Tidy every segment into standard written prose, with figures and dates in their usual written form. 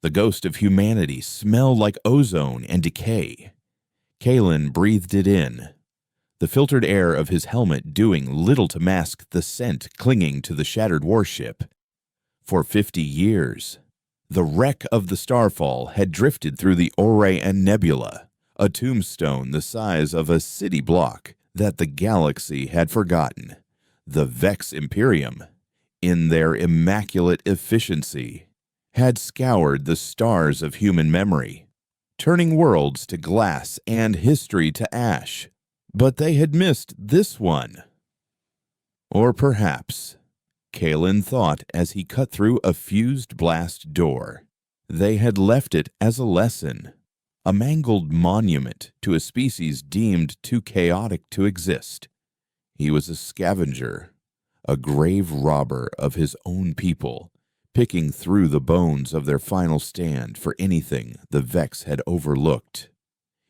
The ghost of humanity smelled like ozone and decay. Kalen breathed it in, the filtered air of his helmet doing little to mask the scent clinging to the shattered warship. For 50 years, the wreck of the Starfall had drifted through the Orion Nebula, a tombstone the size of a city block that the galaxy had forgotten. The Vex Imperium, in their immaculate efficiency, had scoured the stars of human memory, turning worlds to glass and history to ash. But they had missed this one. Or perhaps, Kalen thought as he cut through a fused blast door, they had left it as a lesson, a mangled monument to a species deemed too chaotic to exist. He was a scavenger, a grave robber of his own people, picking through the bones of their final stand for anything the Vex had overlooked.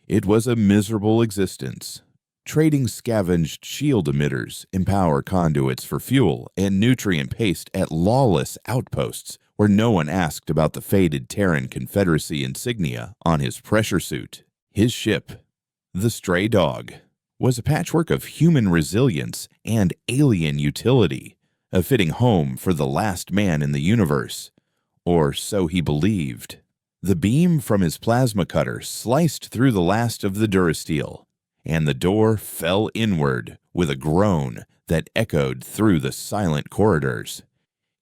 It was a miserable existence, trading scavenged shield emitters, empower conduits for fuel, and nutrient paste at lawless outposts where no one asked about the faded Terran Confederacy insignia on his pressure suit. His ship, the Stray Dog, was a patchwork of human resilience and alien utility, a fitting home for the last man in the universe, or so he believed. The beam from his plasma cutter sliced through the last of the durasteel, and the door fell inward with a groan that echoed through the silent corridors.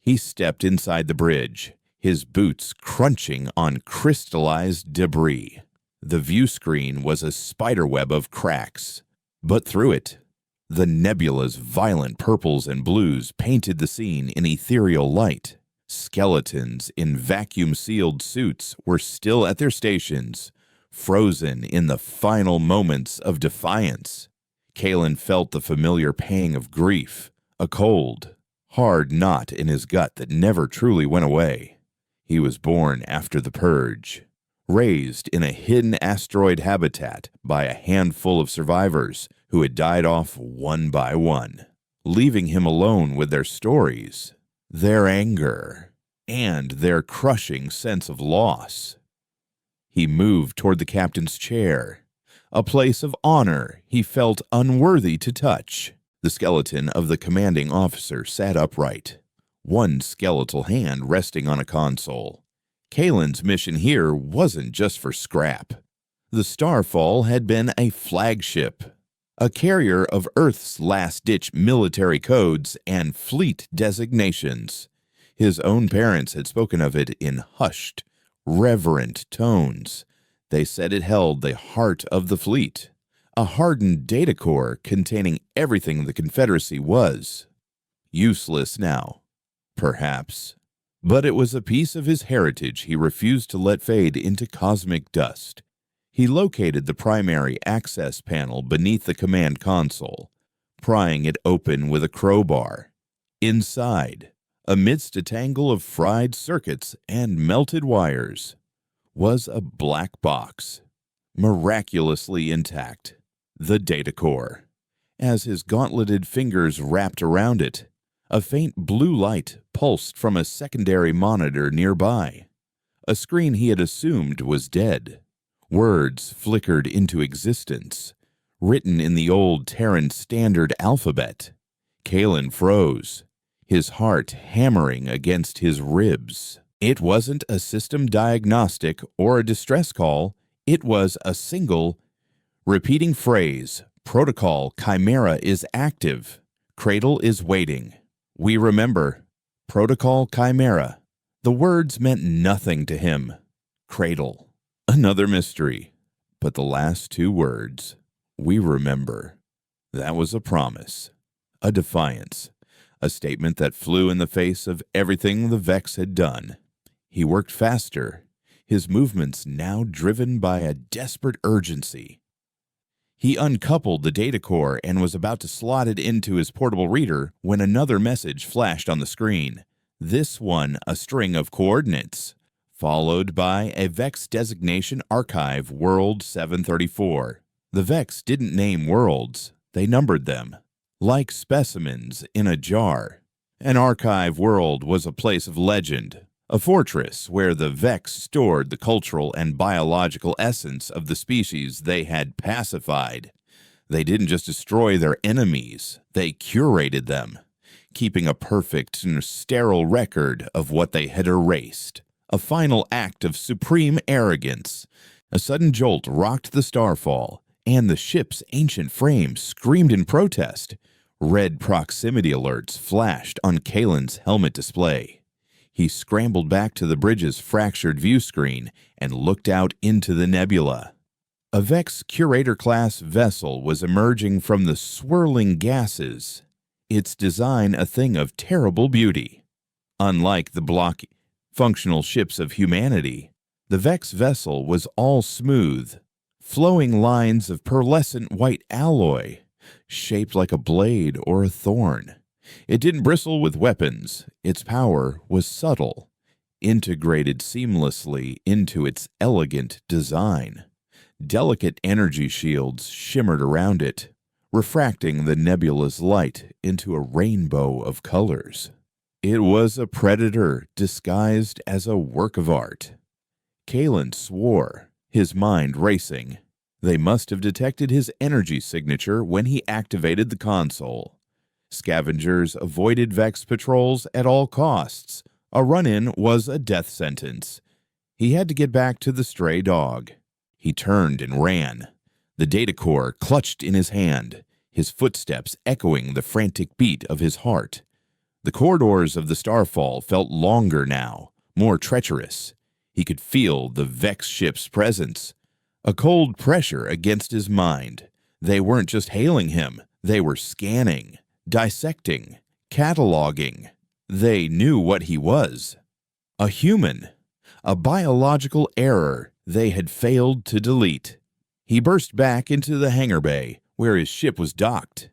He stepped inside the bridge, his boots crunching on crystallized debris. The view screen was a spiderweb of cracks, but through it, the nebula's violent purples and blues painted the scene in ethereal light. Skeletons in vacuum-sealed suits were still at their stations, frozen in the final moments of defiance. Kalen felt the familiar pang of grief, a cold, hard knot in his gut that never truly went away. He was born after the Purge, raised in a hidden asteroid habitat by a handful of survivors who had died off one by one, leaving him alone with their stories, their anger, and their crushing sense of loss. He moved toward the captain's chair, a place of honor he felt unworthy to touch. The skeleton of the commanding officer sat upright, one skeletal hand resting on a console. Kalen's mission here wasn't just for scrap. The Starfall had been a flagship, a carrier of Earth's last-ditch military codes and fleet designations. His own parents had spoken of it in hushed, reverent tones. They said it held the heart of the fleet, a hardened data core containing everything the Confederacy was. Useless now, perhaps, but it was a piece of his heritage he refused to let fade into cosmic dust. He located the primary access panel beneath the command console, prying it open with a crowbar. Inside, amidst a tangle of fried circuits and melted wires, was a black box, miraculously intact, the data core. As his gauntleted fingers wrapped around it, a faint blue light pulsed from a secondary monitor nearby, a screen he had assumed was dead. Words flickered into existence, written in the old Terran standard alphabet. Kalen froze, his heart hammering against his ribs. It wasn't a system diagnostic or a distress call. It was a single, repeating phrase. Protocol Chimera is active. Cradle is waiting. We remember. Protocol Chimera. The words meant nothing to him. Cradle. Another mystery. But the last two words, we remember. That was a promise. A defiance. A statement that flew in the face of everything the Vex had done. He worked faster, his movements now driven by a desperate urgency. He uncoupled the data core and was about to slot it into his portable reader when another message flashed on the screen. This one a string of coordinates, followed by a Vex designation archive World 734. The Vex didn't name worlds, they numbered them, like specimens in a jar. An archive world was a place of legend, a fortress where the Vex stored the cultural and biological essence of the species they had pacified. They didn't just destroy their enemies, they curated them, keeping a perfect and sterile record of what they had erased. A final act of supreme arrogance. A sudden jolt rocked the starfall, and the ship's ancient frame screamed in protest. Red proximity alerts flashed on Kalen's helmet display. He scrambled back to the bridge's fractured view screen and looked out into the nebula. A Vex Curator-class vessel was emerging from the swirling gases, its design a thing of terrible beauty. Unlike the blocky, functional ships of humanity, the Vex vessel was all smooth, flowing lines of pearlescent white alloy, shaped like a blade or a thorn. It didn't bristle with weapons. Its power was subtle, integrated seamlessly into its elegant design. Delicate energy shields shimmered around it, refracting the nebula's light into a rainbow of colors. It was a predator disguised as a work of art. Kalen swore, his mind racing. They must have detected his energy signature when he activated the console. Scavengers avoided Vex patrols at all costs. A run-in was a death sentence. He had to get back to the stray dog. He turned and ran, the data core clutched in his hand, his footsteps echoing the frantic beat of his heart. The corridors of the starfall felt longer now, more treacherous. He could feel the Vex ship's presence, a cold pressure against his mind. They weren't just hailing him, they were scanning, dissecting, cataloging. They knew what he was. A human, a biological error they had failed to delete. He burst back into the hangar bay, where his ship was docked.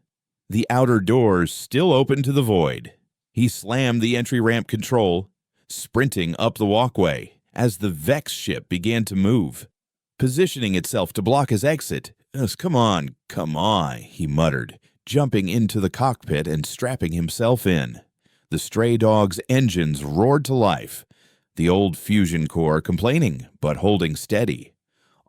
The outer doors still open to the void. He slammed the entry ramp control, sprinting up the walkway as the Vex ship began to move, positioning itself to block his exit. Come on, he muttered, jumping into the cockpit and strapping himself in. The stray dog's engines roared to life, the old fusion core complaining but holding steady.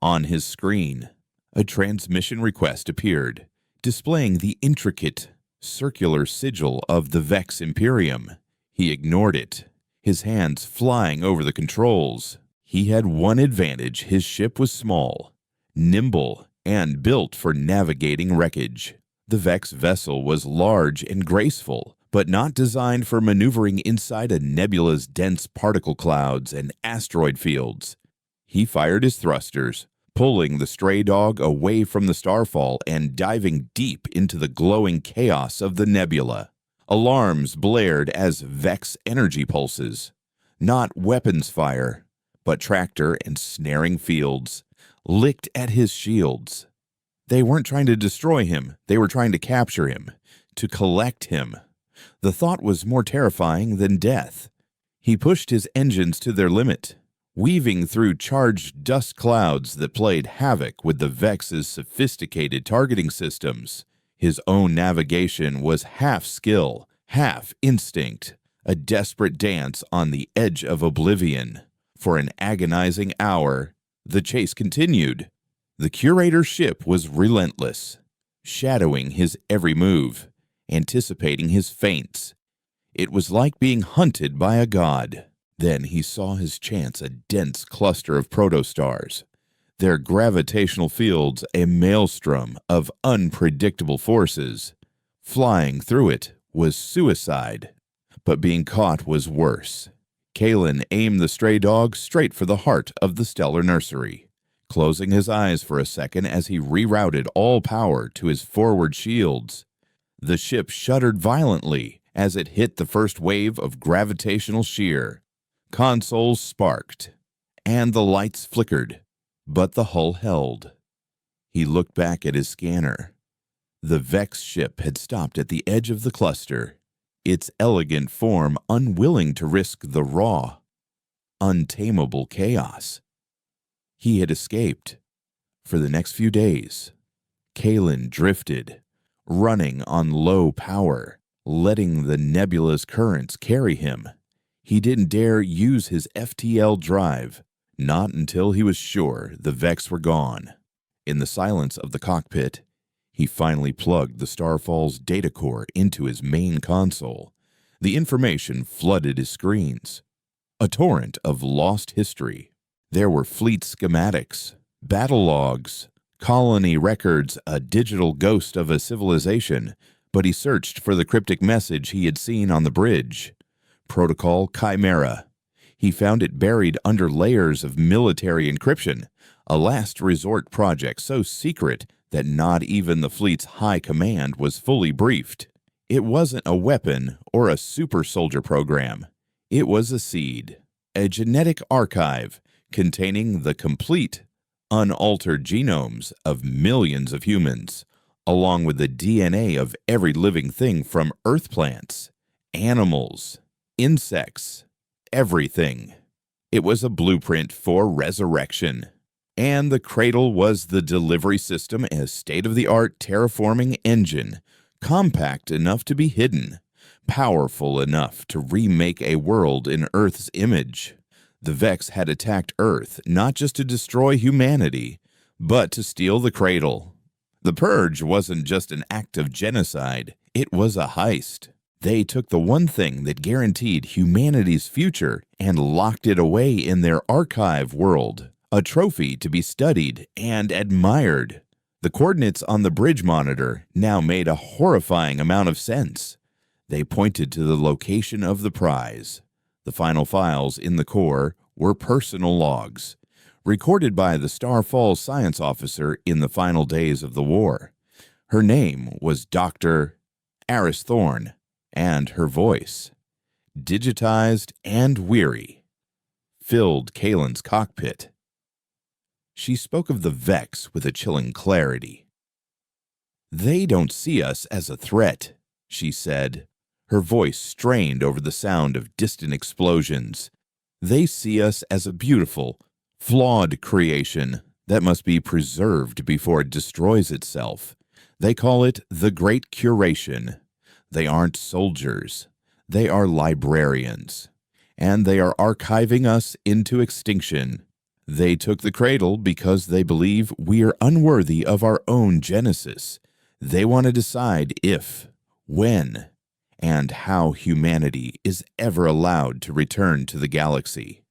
On his screen, a transmission request appeared, displaying the intricate, circular sigil of the Vex Imperium. He ignored it, his hands flying over the controls. He had one advantage: his ship was small, nimble, and built for navigating wreckage. The Vex vessel was large and graceful, but not designed for maneuvering inside a nebula's dense particle clouds and asteroid fields. He fired his thrusters, pulling the stray dog away from the starfall and diving deep into the glowing chaos of the nebula. Alarms blared as Vex energy pulses, not weapons fire, but tractor and snaring fields, licked at his shields. They weren't trying to destroy him, they were trying to capture him, to collect him. The thought was more terrifying than death. He pushed his engines to their limit, weaving through charged dust clouds that played havoc with the Vex's sophisticated targeting systems. His own navigation was half skill, half instinct, a desperate dance on the edge of oblivion. For an agonizing hour, the chase continued. The curator ship was relentless, shadowing his every move, anticipating his feints. It was like being hunted by a god. Then he saw his chance: a dense cluster of protostars, their gravitational fields a maelstrom of unpredictable forces. Flying through it was suicide, but being caught was worse. Kalen aimed the stray dog straight for the heart of the stellar nursery, closing his eyes for a second as he rerouted all power to his forward shields. The ship shuddered violently as it hit the first wave of gravitational shear. Consoles sparked, and the lights flickered, but the hull held. He looked back at his scanner. The Vex ship had stopped at the edge of the cluster, its elegant form unwilling to risk the raw, untamable chaos. He had escaped. For the next few days, Kalen drifted, running on low power, letting the nebula's currents carry him. He didn't dare use his FTL drive, not until he was sure the Vex were gone. In the silence of the cockpit, he finally plugged the Starfall's data core into his main console. The information flooded his screens. A torrent of lost history. There were fleet schematics, battle logs, colony records, a digital ghost of a civilization, but he searched for the cryptic message he had seen on the bridge. Protocol Chimera. He found it buried under layers of military encryption, a last resort project so secret that not even the fleet's high command was fully briefed. It wasn't a weapon or a super soldier program. It was a seed, a genetic archive containing the complete, unaltered genomes of millions of humans, along with the DNA of every living thing from earth plants, animals, insects, everything. It was a blueprint for resurrection. And the cradle was the delivery system, a state-of-the-art terraforming engine, compact enough to be hidden, powerful enough to remake a world in Earth's image. The Vex had attacked Earth not just to destroy humanity, but to steal the cradle. The Purge wasn't just an act of genocide, it was a heist. They took the one thing that guaranteed humanity's future and locked it away in their archive world, a trophy to be studied and admired. The coordinates on the bridge monitor now made a horrifying amount of sense. They pointed to the location of the prize. The final files in the core were personal logs, recorded by the Starfall science officer in the final days of the war. Her name was Dr. Aris Thorne, and her voice, digitized and weary, filled Kalen's cockpit. She spoke of the Vex with a chilling clarity. "They don't see us as a threat," she said, her voice strained over the sound of distant explosions. "They see us as a beautiful, flawed creation that must be preserved before it destroys itself. They call it the Great Curation. They aren't soldiers. They are librarians. And they are archiving us into extinction. They took the cradle because they believe we are unworthy of our own genesis. They want to decide if, when, and how humanity is ever allowed to return to the galaxy."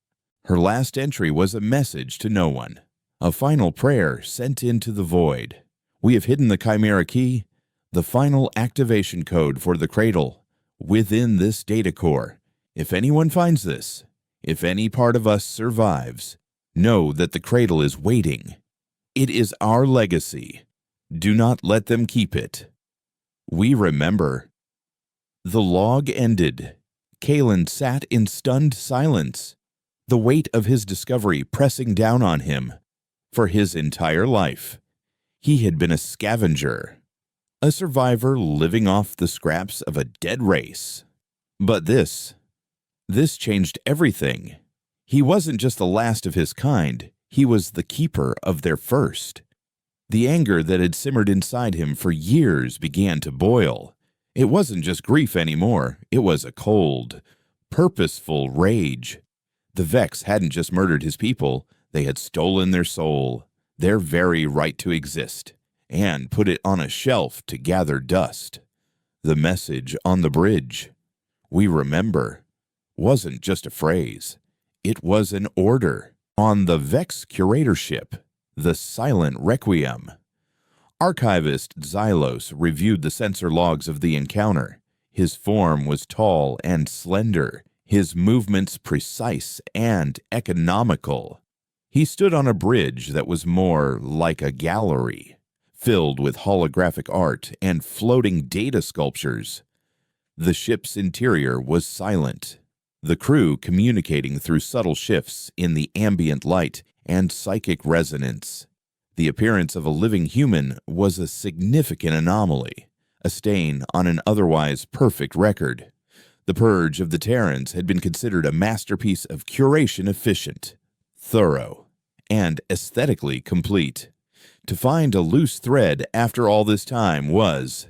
Her last entry was a message to no one, a final prayer sent into the void. "We have hidden the Chimera key, the final activation code for the cradle, within this data core. If anyone finds this, if any part of us survives, know that the cradle is waiting. It is our legacy. Do not let them keep it. We remember." The log ended. Kalen sat in stunned silence, the weight of his discovery pressing down on him. For his entire life, he had been a scavenger, a survivor living off the scraps of a dead race. But this changed everything. He wasn't just the last of his kind, he was the keeper of their first. The anger that had simmered inside him for years began to boil. It wasn't just grief anymore, it was a cold, purposeful rage. The Vex hadn't just murdered his people, they had stolen their soul, their very right to exist, and put it on a shelf to gather dust. The message on the bridge, "We remember," wasn't just a phrase. It was an order on the Vex curatorship, the silent requiem. Archivist Xylos reviewed the sensor logs of the encounter. His form was tall and slender, his movements precise and economical. He stood on a bridge that was more like a gallery, filled with holographic art and floating data sculptures. The ship's interior was silent, the crew communicating through subtle shifts in the ambient light and psychic resonance. The appearance of a living human was a significant anomaly, a stain on an otherwise perfect record. The Purge of the Terrans had been considered a masterpiece of curation, efficient, thorough, and aesthetically complete. To find a loose thread after all this time was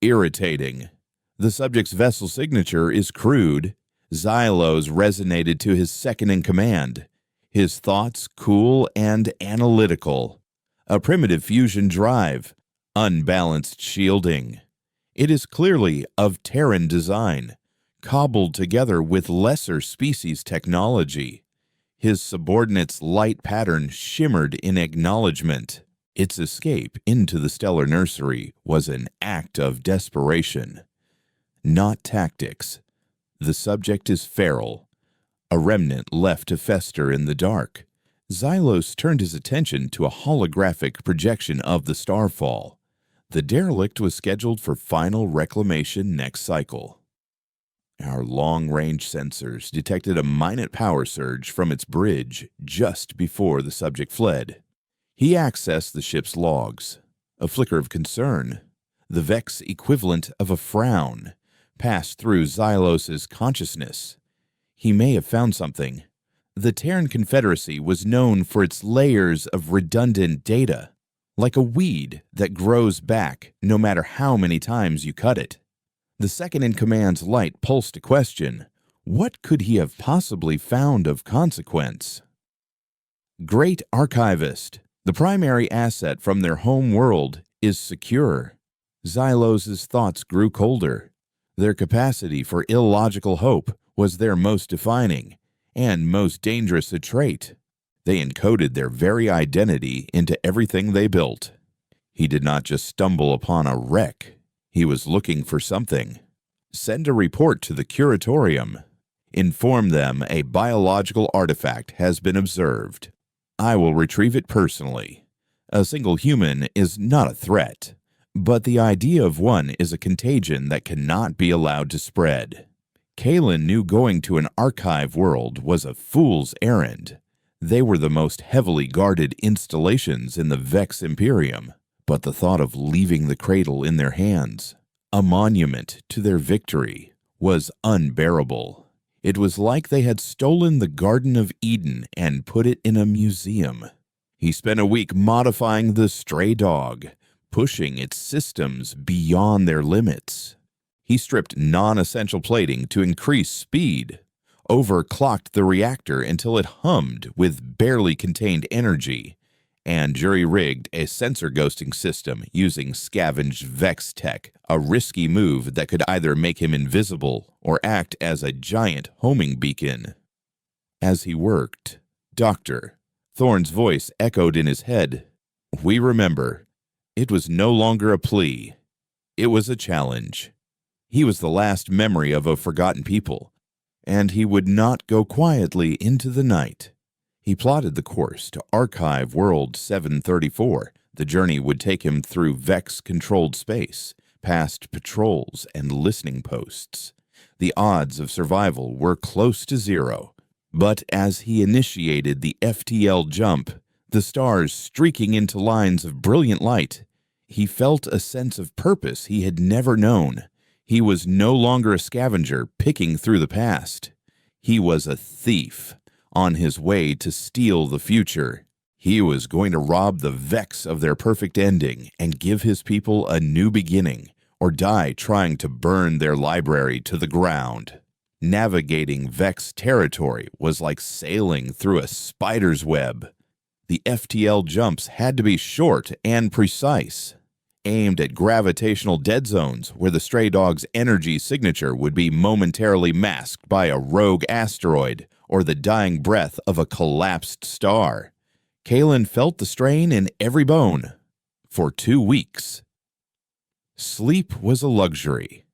irritating. The subject's vessel signature is crude, Xylos resonated to his second-in-command, his thoughts cool and analytical. A primitive fusion drive, unbalanced shielding. It is clearly of Terran design, cobbled together with lesser species technology. His subordinate's light pattern shimmered in acknowledgement. Its escape into the stellar nursery was an act of desperation, not tactics. The subject is feral, a remnant left to fester in the dark. Xylos turned his attention to a holographic projection of the starfall. The derelict was scheduled for final reclamation next cycle. Our long-range sensors detected a minute power surge from its bridge just before the subject fled. He accessed the ship's logs. A flicker of concern, the Vex equivalent of a frown, passed through Xylos's consciousness. He may have found something. The Terran Confederacy was known for its layers of redundant data, like a weed that grows back no matter how many times you cut it. The second-in-command's light pulsed a question. What could he have possibly found of consequence? Great Archivist. The primary asset from their home world is secure. Xylos's thoughts grew colder. Their capacity for illogical hope was their most defining and most dangerous a trait. They encoded their very identity into everything they built. He did not just stumble upon a wreck. He was looking for something. Send a report to the curatorium. Inform them a biological artifact has been observed. I will retrieve it personally. A single human is not a threat, but the idea of one is a contagion that cannot be allowed to spread. Kalen knew going to an archive world was a fool's errand. They were the most heavily guarded installations in the Vex Imperium, but the thought of leaving the cradle in their hands, a monument to their victory, was unbearable. It was like they had stolen the Garden of Eden and put it in a museum. He spent a week modifying the stray dog, pushing its systems beyond their limits. He stripped non-essential plating to increase speed, overclocked the reactor until it hummed with barely contained energy, and jury-rigged a sensor ghosting system using scavenged Vex tech, a risky move that could either make him invisible or act as a giant homing beacon. As he worked, Doctor, Thorne's voice echoed in his head. We remember. It was no longer a plea. It was a challenge. He was the last memory of a forgotten people, and he would not go quietly into the night. He plotted the course to Archive World 734. The journey would take him through Vex-controlled space, past patrols and listening posts. The odds of survival were close to zero, but as he initiated the FTL jump, the stars streaking into lines of brilliant light, he felt a sense of purpose he had never known. He was no longer a scavenger picking through the past. He was a thief on his way to steal the future. He was going to rob the Vex of their perfect ending and give his people a new beginning, or die trying to burn their library to the ground. Navigating Vex territory was like sailing through a spider's web. The FTL jumps had to be short and precise, aimed at gravitational dead zones where the stray dog's energy signature would be momentarily masked by a rogue asteroid or the dying breath of a collapsed star. Kalen felt the strain in every bone. For 2 weeks. Sleep was a luxury,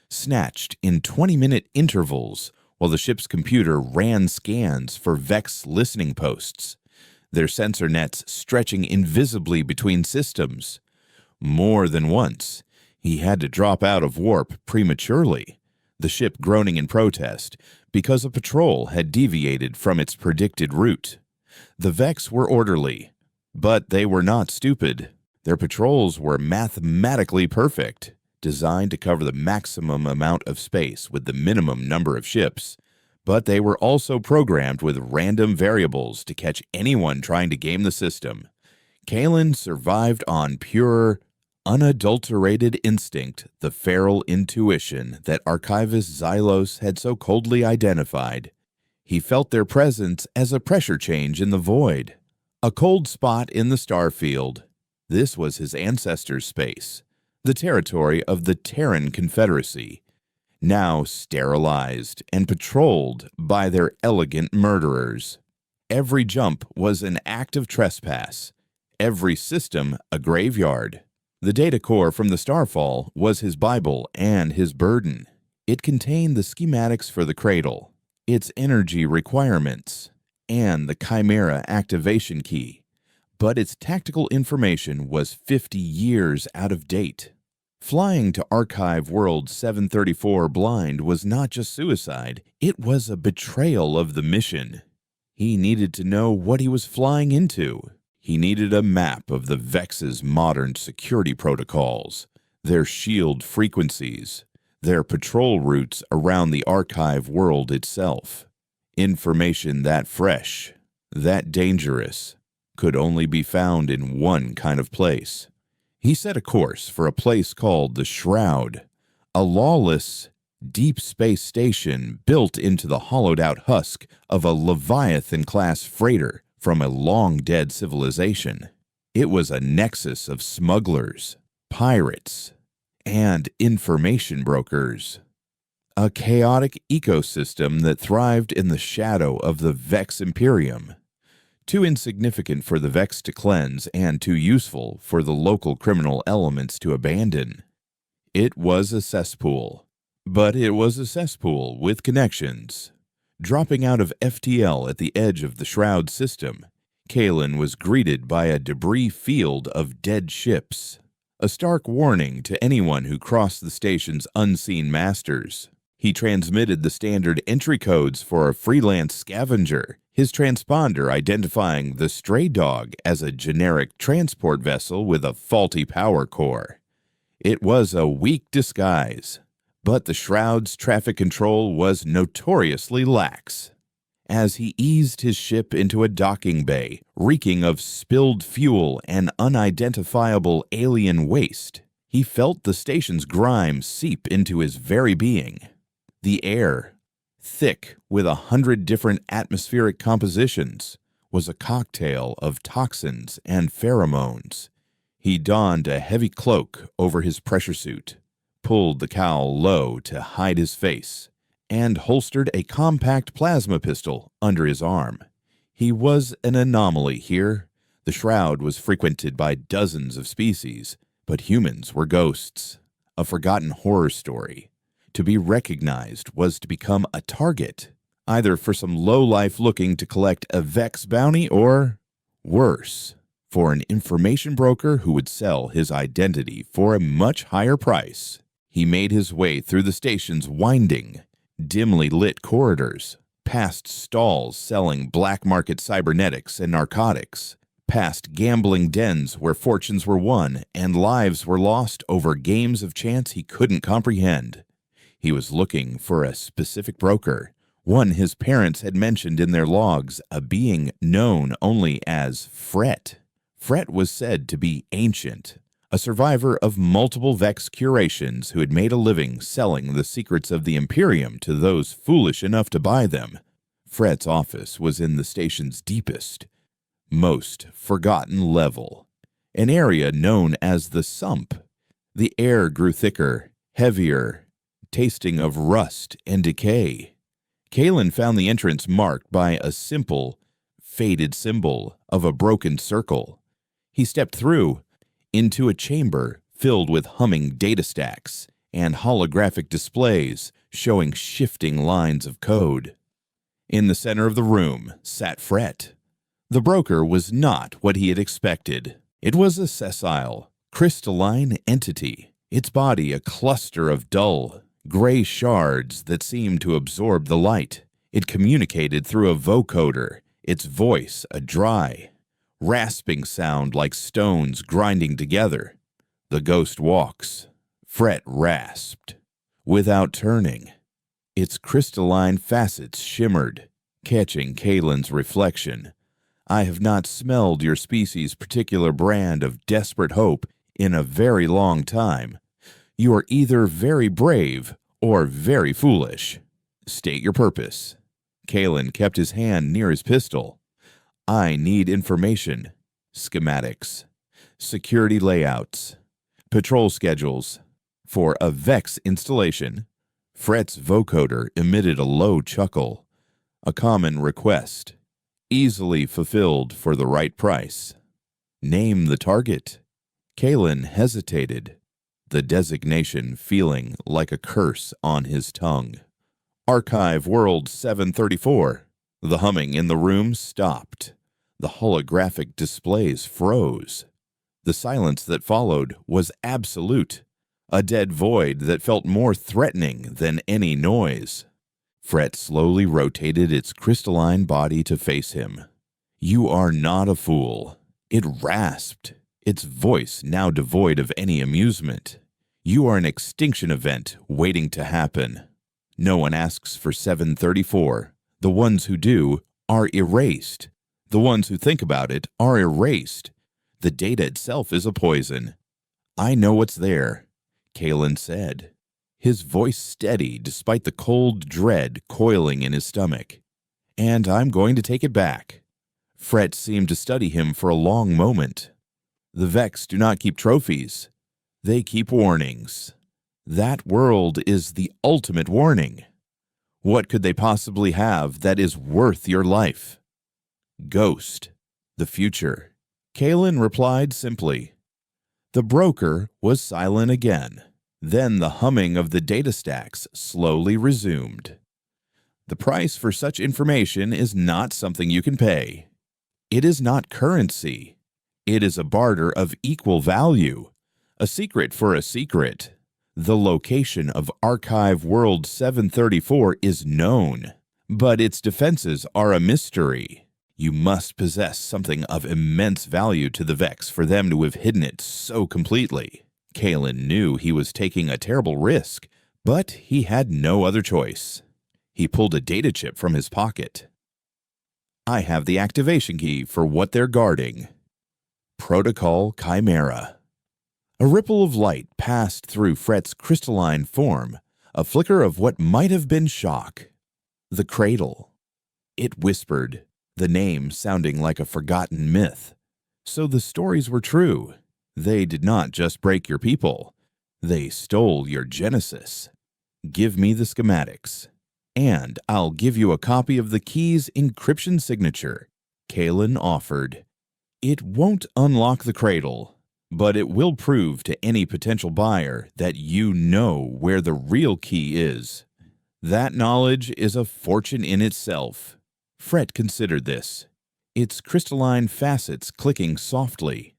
snatched in 20-minute intervals while the ship's computer ran scans for Vex listening posts, their sensor nets stretching invisibly between systems. More than once, he had to drop out of warp prematurely, the ship groaning in protest because a patrol had deviated from its predicted route. The Vex were orderly, but they were not stupid. Their patrols were mathematically perfect, designed to cover the maximum amount of space with the minimum number of ships, but they were also programmed with random variables to catch anyone trying to game the system. Kalen survived on pure unadulterated instinct, the feral intuition that archivist Xylos had so coldly identified. He felt their presence as a pressure change in the void, a cold spot in the starfield. This was his ancestors' space, the territory of the Terran Confederacy, now sterilized and patrolled by their elegant murderers. Every jump was an act of trespass, every system a graveyard. The data core from the Starfall was his Bible and his burden. It contained the schematics for the cradle, its energy requirements, and the Chimera activation key. But its tactical information was 50 years out of date. Flying to Archive World 734 blind was not just suicide, it was a betrayal of the mission. He needed to know what he was flying into. He needed a map of the Vex's modern security protocols, their shield frequencies, their patrol routes around the Archive World itself. Information that fresh, that dangerous, could only be found in one kind of place. He set a course for a place called the Shroud, a lawless, deep space station built into the hollowed-out husk of a Leviathan-class freighter from a long-dead civilization. It was a nexus of smugglers, pirates, and information brokers. A chaotic ecosystem that thrived in the shadow of the Vex Imperium. Too insignificant for the Vex to cleanse and too useful for the local criminal elements to abandon. It was a cesspool, but it was a cesspool with connections. Dropping out of FTL at the edge of the Shroud system, Kalen was greeted by a debris field of dead ships, a stark warning to anyone who crossed the station's unseen masters. He transmitted the standard entry codes for a freelance scavenger, his transponder identifying the Stray Dog as a generic transport vessel with a faulty power core. It was a weak disguise, but the Shroud's traffic control was notoriously lax. As he eased his ship into a docking bay, reeking of spilled fuel and unidentifiable alien waste, he felt the station's grime seep into his very being. The air, thick with 100 different atmospheric compositions, was a cocktail of toxins and pheromones. He donned a heavy cloak over his pressure suit, pulled the cowl low to hide his face, and holstered a compact plasma pistol under his arm. He was an anomaly here. The Shroud was frequented by dozens of species, but humans were ghosts, a forgotten horror story. To be recognized was to become a target, either for some lowlife looking to collect a Vex bounty or, worse, for an information broker who would sell his identity for a much higher price. He made his way through the station's winding, dimly lit corridors, past stalls selling black market cybernetics and narcotics, past gambling dens where fortunes were won and lives were lost over games of chance he couldn't comprehend. He was looking for a specific broker, one his parents had mentioned in their logs, a being known only as Fret. Fret was said to be ancient, a survivor of multiple Vex curations who had made a living selling the secrets of the Imperium to those foolish enough to buy them. Fret's office was in the station's deepest, most forgotten level, an area known as the Sump. The air grew thicker, heavier, tasting of rust and decay. Kalen found the entrance marked by a simple, faded symbol of a broken circle. He stepped through, into a chamber filled with humming data stacks and holographic displays showing shifting lines of code. In the center of the room sat Fret. The broker was not what he had expected. It was a sessile, crystalline entity, its body a cluster of dull, gray shards that seemed to absorb the light. It communicated through a vocoder, its voice a dry, rasping sound like stones grinding together. The ghost walks, Fret rasped, without turning. Its crystalline facets shimmered, catching Kalen's reflection. I have not smelled your species' particular brand of desperate hope in a very long time. You are either very brave or very foolish. State your purpose. Kalen kept his hand near his pistol. I need information, schematics, security layouts, patrol schedules. For a Vex installation, Fret's vocoder emitted a low chuckle. A common request, easily fulfilled for the right price. Name the target. Kalen hesitated, the designation feeling like a curse on his tongue. Archive World 734. The humming in the room stopped. The holographic displays froze. The silence that followed was absolute, a dead void that felt more threatening than any noise. Fret slowly rotated its crystalline body to face him. You are not a fool. It rasped, its voice now devoid of any amusement. You are an extinction event waiting to happen. No one asks for 734. The ones who do are erased. The ones who think about it are erased. The data itself is a poison. I know what's there, Kalen said, his voice steady despite the cold dread coiling in his stomach. And I'm going to take it back. Fret seemed to study him for a long moment. The Vex do not keep trophies. They keep warnings. That world is the ultimate warning. What could they possibly have that is worth your life? Ghost. The future. Kalen replied simply. The broker was silent again. Then the humming of the data stacks slowly resumed. The price for such information is not something you can pay. It is not currency. It is a barter of equal value, a secret for a secret. The location of Archive World 734 is known, but its defenses are a mystery. You must possess something of immense value to the Vex for them to have hidden it so completely. Kalen knew he was taking a terrible risk, but he had no other choice. He pulled a data chip from his pocket. I have the activation key for what they're guarding. Protocol Chimera. A ripple of light passed through Fret's crystalline form, a flicker of what might have been shock. The cradle. It whispered, the name sounding like a forgotten myth. So the stories were true. They did not just break your people. They stole your genesis. Give me the schematics, and I'll give you a copy of the key's encryption signature, Kalen offered. It won't unlock the cradle, but it will prove to any potential buyer that you know where the real key is. That knowledge is a fortune in itself. Fret considered this, its crystalline facets clicking softly.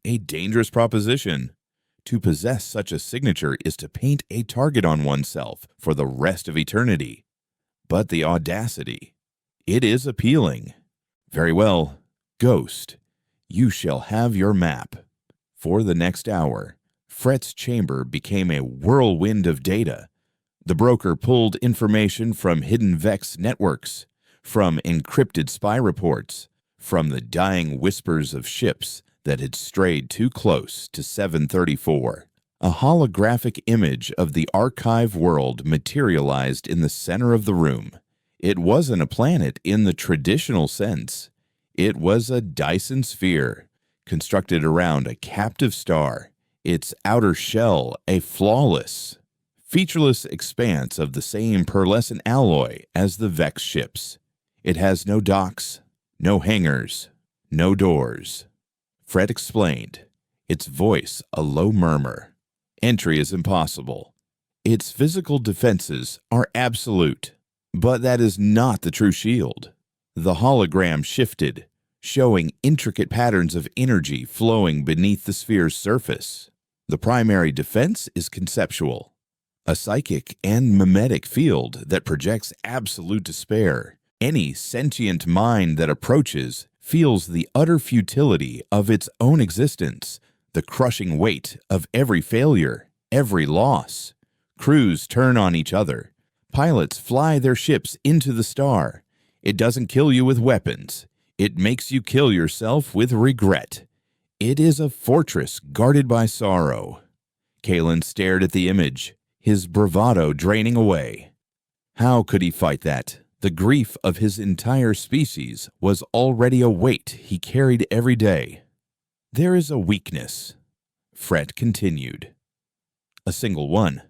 A dangerous proposition. To possess such a signature is to paint a target on oneself for the rest of eternity. But the audacity. It is appealing. Very well, Ghost, you shall have your map. For the next hour, Fret's chamber became a whirlwind of data. The broker pulled information from hidden Vex networks, from encrypted spy reports, from the dying whispers of ships that had strayed too close to 734. A holographic image of the archive world materialized in the center of the room. It wasn't a planet in the traditional sense. It was a Dyson sphere, constructed around a captive star, its outer shell a flawless, featureless expanse of the same pearlescent alloy as the Vex ships. It has no docks, no hangars, no doors. Fret explained, its voice a low murmur. Entry is impossible. Its physical defenses are absolute, but that is not the true shield. The hologram shifted, showing intricate patterns of energy flowing beneath the sphere's surface. The primary defense is conceptual, a psychic and mimetic field that projects absolute despair. Any sentient mind that approaches feels the utter futility of its own existence, the crushing weight of every failure, every loss. Crews turn on each other. Pilots fly their ships into the star. It doesn't kill you with weapons. It makes you kill yourself with regret. It is a fortress guarded by sorrow. Kalen stared at the image, his bravado draining away. How could he fight that? The grief of his entire species was already a weight he carried every day. There is a weakness, Fret continued. A single one.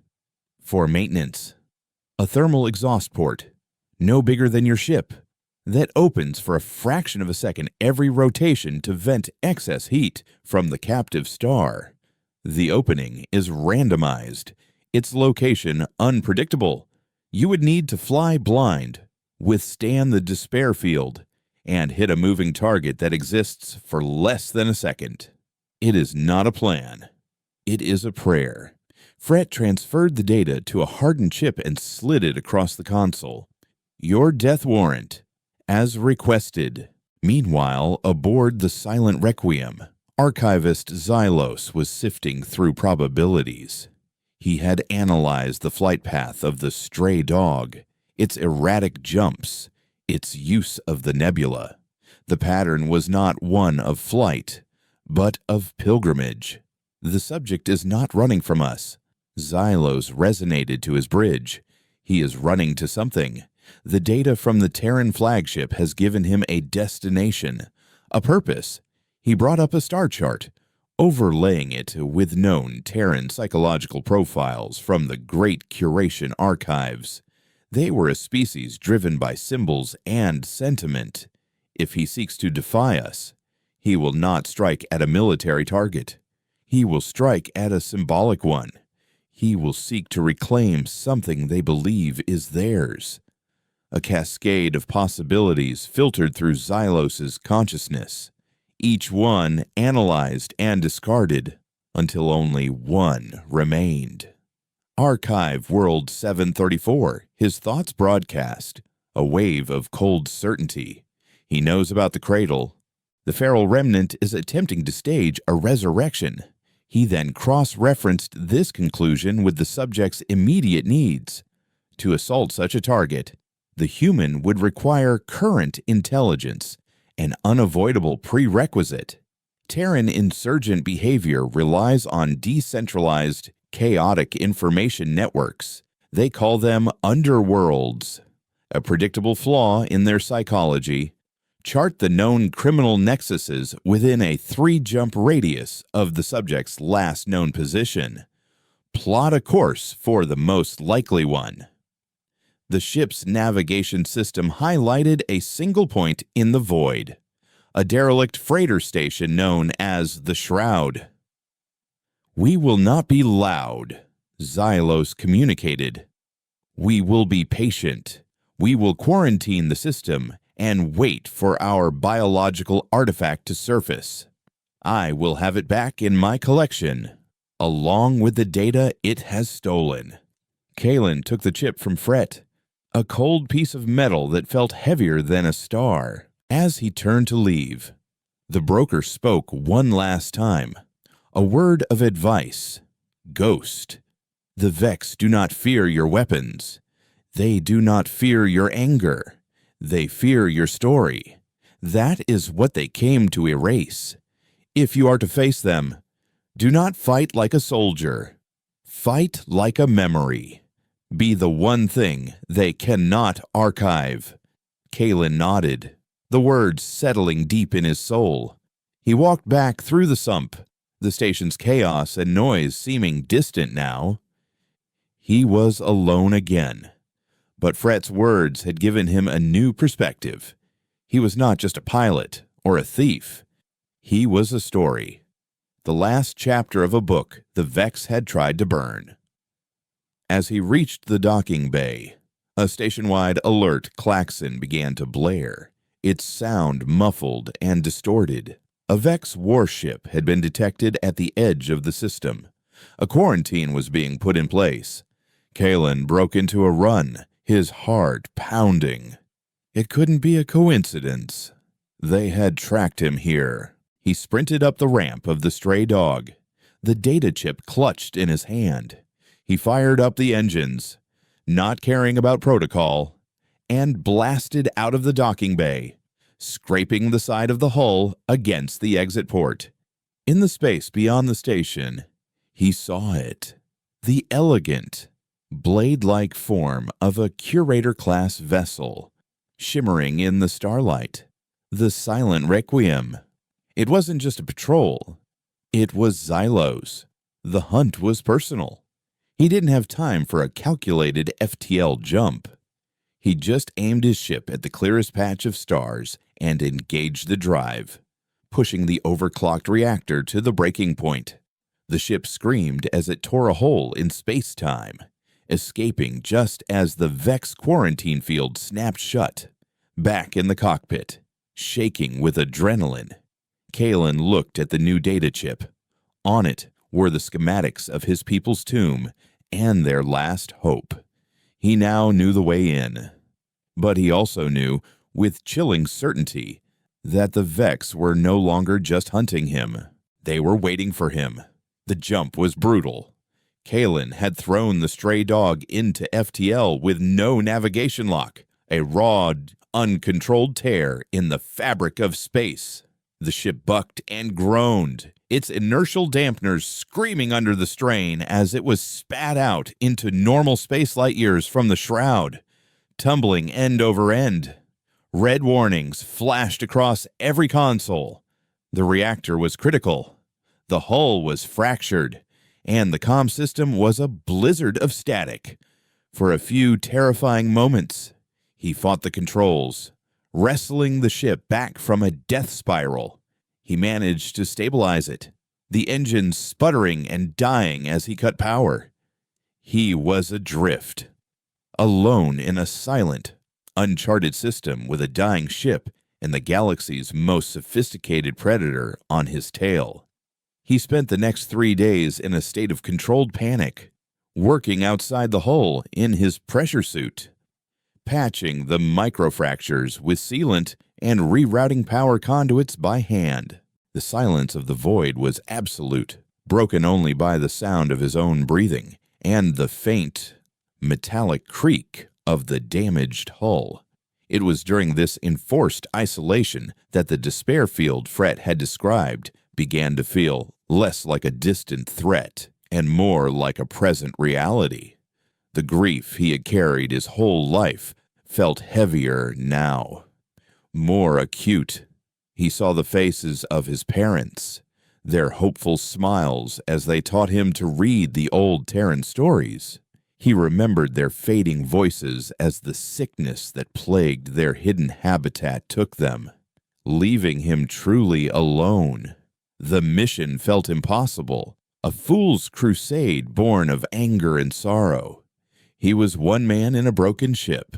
For maintenance. A thermal exhaust port, no bigger than your ship, that opens for a fraction of a second every rotation to vent excess heat from the captive star. The opening is randomized, its location unpredictable. You would need to fly blind, withstand the despair field, and hit a moving target that exists for less than a second. It is not a plan. It is a prayer. Fret transferred the data to a hardened chip and slid it across the console. Your death warrant, as requested. Meanwhile, aboard the Silent Requiem, Archivist Xylos was sifting through probabilities. He had analyzed the flight path of the stray dog, its erratic jumps, its use of the nebula. The pattern was not one of flight, but of pilgrimage. The subject is not running from us. Xylos resonated to his bridge. He is running to something. The data from the Terran flagship has given him a destination, a purpose. He brought up a star chart, overlaying it with known Terran psychological profiles from the Great Curation archives. They were a species driven by symbols and sentiment. If he seeks to defy us, he will not strike at a military target. He will strike at a symbolic one. He will seek to reclaim something they believe is theirs. A cascade of possibilities filtered through Xylos's consciousness, each one analyzed and discarded until only one remained. Archive World 734, his thoughts broadcast, a wave of cold certainty. He knows about the cradle. The feral remnant is attempting to stage a resurrection. He then cross-referenced this conclusion with the subject's immediate needs. To assault such a target, the human would require current intelligence, an unavoidable prerequisite. Terran insurgent behavior relies on decentralized, chaotic information networks. They call them underworlds. A predictable flaw in their psychology. Chart the known criminal nexuses within a 3-jump radius of the subject's last known position. Plot a course for the most likely one. The ship's navigation system highlighted a single point in the void, a derelict freighter station known as the Shroud. We will not be loud, Xylos communicated. We will be patient. We will quarantine the system and wait for our biological artifact to surface. I will have it back in my collection, along with the data it has stolen. Kalen took the chip from Fret, a cold piece of metal that felt heavier than a star. As he turned to leave, the broker spoke one last time, a word of advice. Ghost. The Vex do not fear your weapons. They do not fear your anger. They fear your story. That is what they came to erase. If you are to face them, do not fight like a soldier. Fight like a memory. Be the one thing they cannot archive. Kalen nodded, the words settling deep in his soul. He walked back through the sump, the station's chaos and noise seeming distant now. He was alone again. But Fret's words had given him a new perspective. He was not just a pilot or a thief. He was a story. The last chapter of a book the Vex had tried to burn. As he reached the docking bay, a station-wide alert klaxon began to blare, its sound muffled and distorted. A Vex warship had been detected at the edge of the system. A quarantine was being put in place. Kalen broke into a run, his heart pounding. It couldn't be a coincidence. They had tracked him here. He sprinted up the ramp of the stray dog, the data chip clutched in his hand. He fired up the engines, not caring about protocol, and blasted out of the docking bay, scraping the side of the hull against the exit port. In the space beyond the station, he saw it. The elegant, blade-like form of a curator-class vessel, shimmering in the starlight. The silent requiem. It wasn't just a patrol. It was Xylo's. The hunt was personal. He didn't have time for a calculated FTL jump. He just aimed his ship at the clearest patch of stars and engaged the drive, pushing the overclocked reactor to the breaking point. The ship screamed as it tore a hole in space-time, escaping just as the Vex quarantine field snapped shut. Back in the cockpit, shaking with adrenaline, Kalen looked at the new data chip. On it were the schematics of his people's tomb and their last hope. He now knew the way in. But he also knew, with chilling certainty, that the Vex were no longer just hunting him. They were waiting for him. The jump was brutal. Kalen had thrown the stray dog into FTL with no navigation lock, a raw, uncontrolled tear in the fabric of space. The ship bucked and groaned, its inertial dampeners screaming under the strain as it was spat out into normal space light years from the shroud, tumbling end over end. Red warnings flashed across every console. The reactor was critical. The hull was fractured, and the comm system was a blizzard of static. For a few terrifying moments, he fought the controls, wrestling the ship back from a death spiral. He managed to stabilize it, the engine sputtering and dying as he cut power. He was adrift, alone in a silent, uncharted system with a dying ship and the galaxy's most sophisticated predator on his tail. He spent the next 3 days in a state of controlled panic, working outside the hull in his pressure suit, patching the microfractures with sealant and rerouting power conduits by hand. The silence of the void was absolute, broken only by the sound of his own breathing and the faint, metallic creak of the damaged hull. It was during this enforced isolation that the despair field Fret had described began to feel less like a distant threat and more like a present reality. The grief he had carried his whole life felt heavier now, more acute. He saw the faces of his parents, their hopeful smiles as they taught him to read the old Terran stories. He remembered their fading voices as the sickness that plagued their hidden habitat took them, leaving him truly alone. The mission felt impossible, a fool's crusade born of anger and sorrow. He was one man in a broken ship,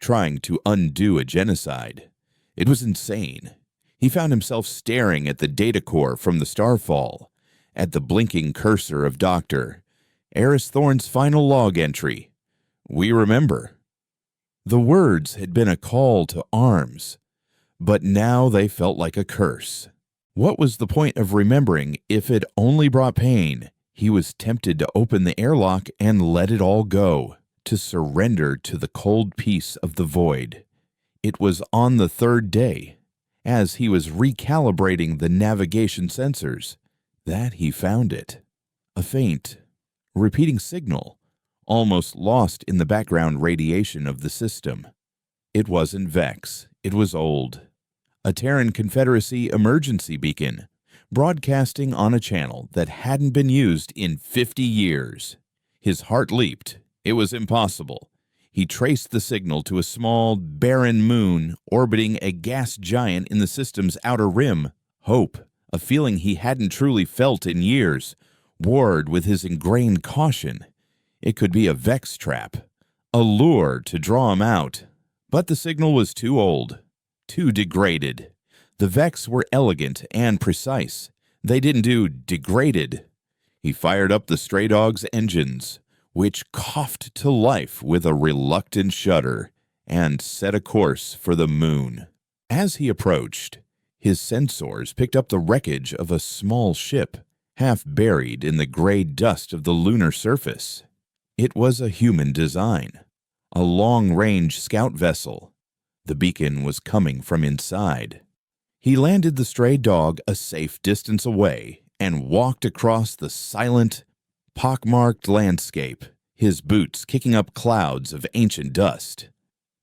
trying to undo a genocide. It was insane. He found himself staring at the data core from the starfall, at the blinking cursor of Dr. Eris Thorne's final log entry. We remember. The words had been a call to arms, but now they felt like a curse. What was the point of remembering if it only brought pain? He was tempted to open the airlock and let it all go, to surrender to the cold peace of the void. It was on the third day, as he was recalibrating the navigation sensors, that he found it. A faint, repeating signal, almost lost in the background radiation of the system. It wasn't Vex. It was old. A Terran Confederacy emergency beacon, broadcasting on a channel that hadn't been used in 50 years. His heart leaped. It was impossible. He traced the signal to a small, barren moon orbiting a gas giant in the system's outer rim. Hope, a feeling he hadn't truly felt in years, warred with his ingrained caution. It could be a Vex trap, a lure to draw him out. But the signal was too old, too degraded. The Vex were elegant and precise. They didn't do degraded. He fired up the stray dog's engines, which coughed to life with a reluctant shudder, and set a course for the moon. As he approached, his sensors picked up the wreckage of a small ship, half buried in the gray dust of the lunar surface. It was a human design, a long-range scout vessel. The beacon was coming from inside. He landed the stray dog a safe distance away and walked across the silent, pockmarked landscape, his boots kicking up clouds of ancient dust.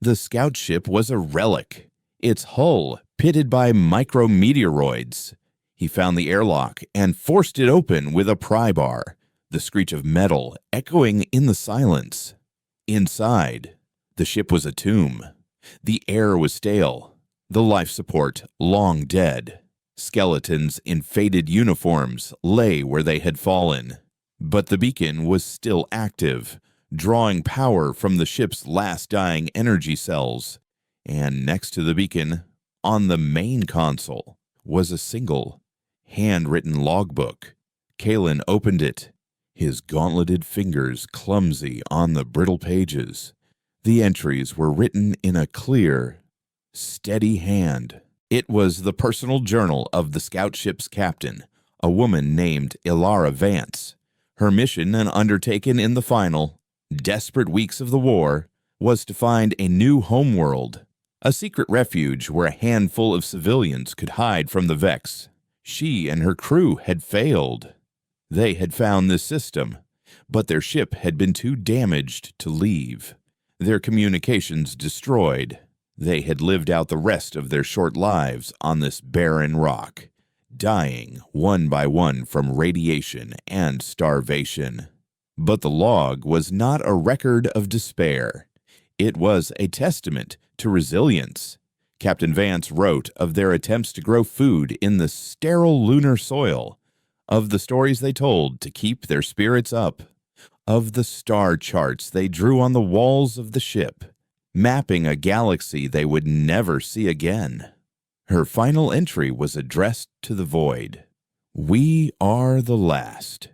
The scout ship was a relic, its hull pitted by micrometeoroids. He found the airlock and forced it open with a pry bar, the screech of metal echoing in the silence. Inside, the ship was a tomb. The air was stale, the life support long dead. Skeletons in faded uniforms lay where they had fallen. But the beacon was still active, drawing power from the ship's last dying energy cells. And next to the beacon, on the main console, was a single, handwritten logbook. Kalen opened it, his gauntleted fingers clumsy on the brittle pages. The entries were written in a clear, steady hand. It was the personal journal of the scout ship's captain, a woman named Ilara Vance. Her mission, and undertaken in the final, desperate weeks of the war, was to find a new homeworld, a secret refuge where a handful of civilians could hide from the Vex. She and her crew had failed. They had found this system, but their ship had been too damaged to leave. Their communications destroyed. They had lived out the rest of their short lives on this barren rock, dying one by one from radiation and starvation. But the log was not a record of despair. It was a testament to resilience. Captain Vance wrote of their attempts to grow food in the sterile lunar soil, of the stories they told to keep their spirits up, of the star charts they drew on the walls of the ship, mapping a galaxy they would never see again. Her final entry was addressed to the void. "We are the last,"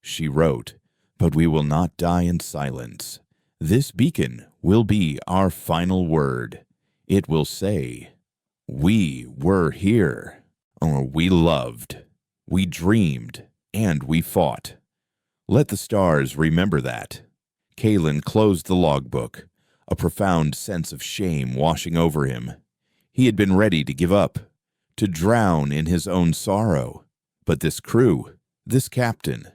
she wrote, "but we will not die in silence. This beacon will be our final word. It will say, 'We were here,' or 'We loved, we dreamed, and we fought.' Let the stars remember that." Kalen closed the logbook, a profound sense of shame washing over him. He had been ready to give up, to drown in his own sorrow. But this crew, this captain,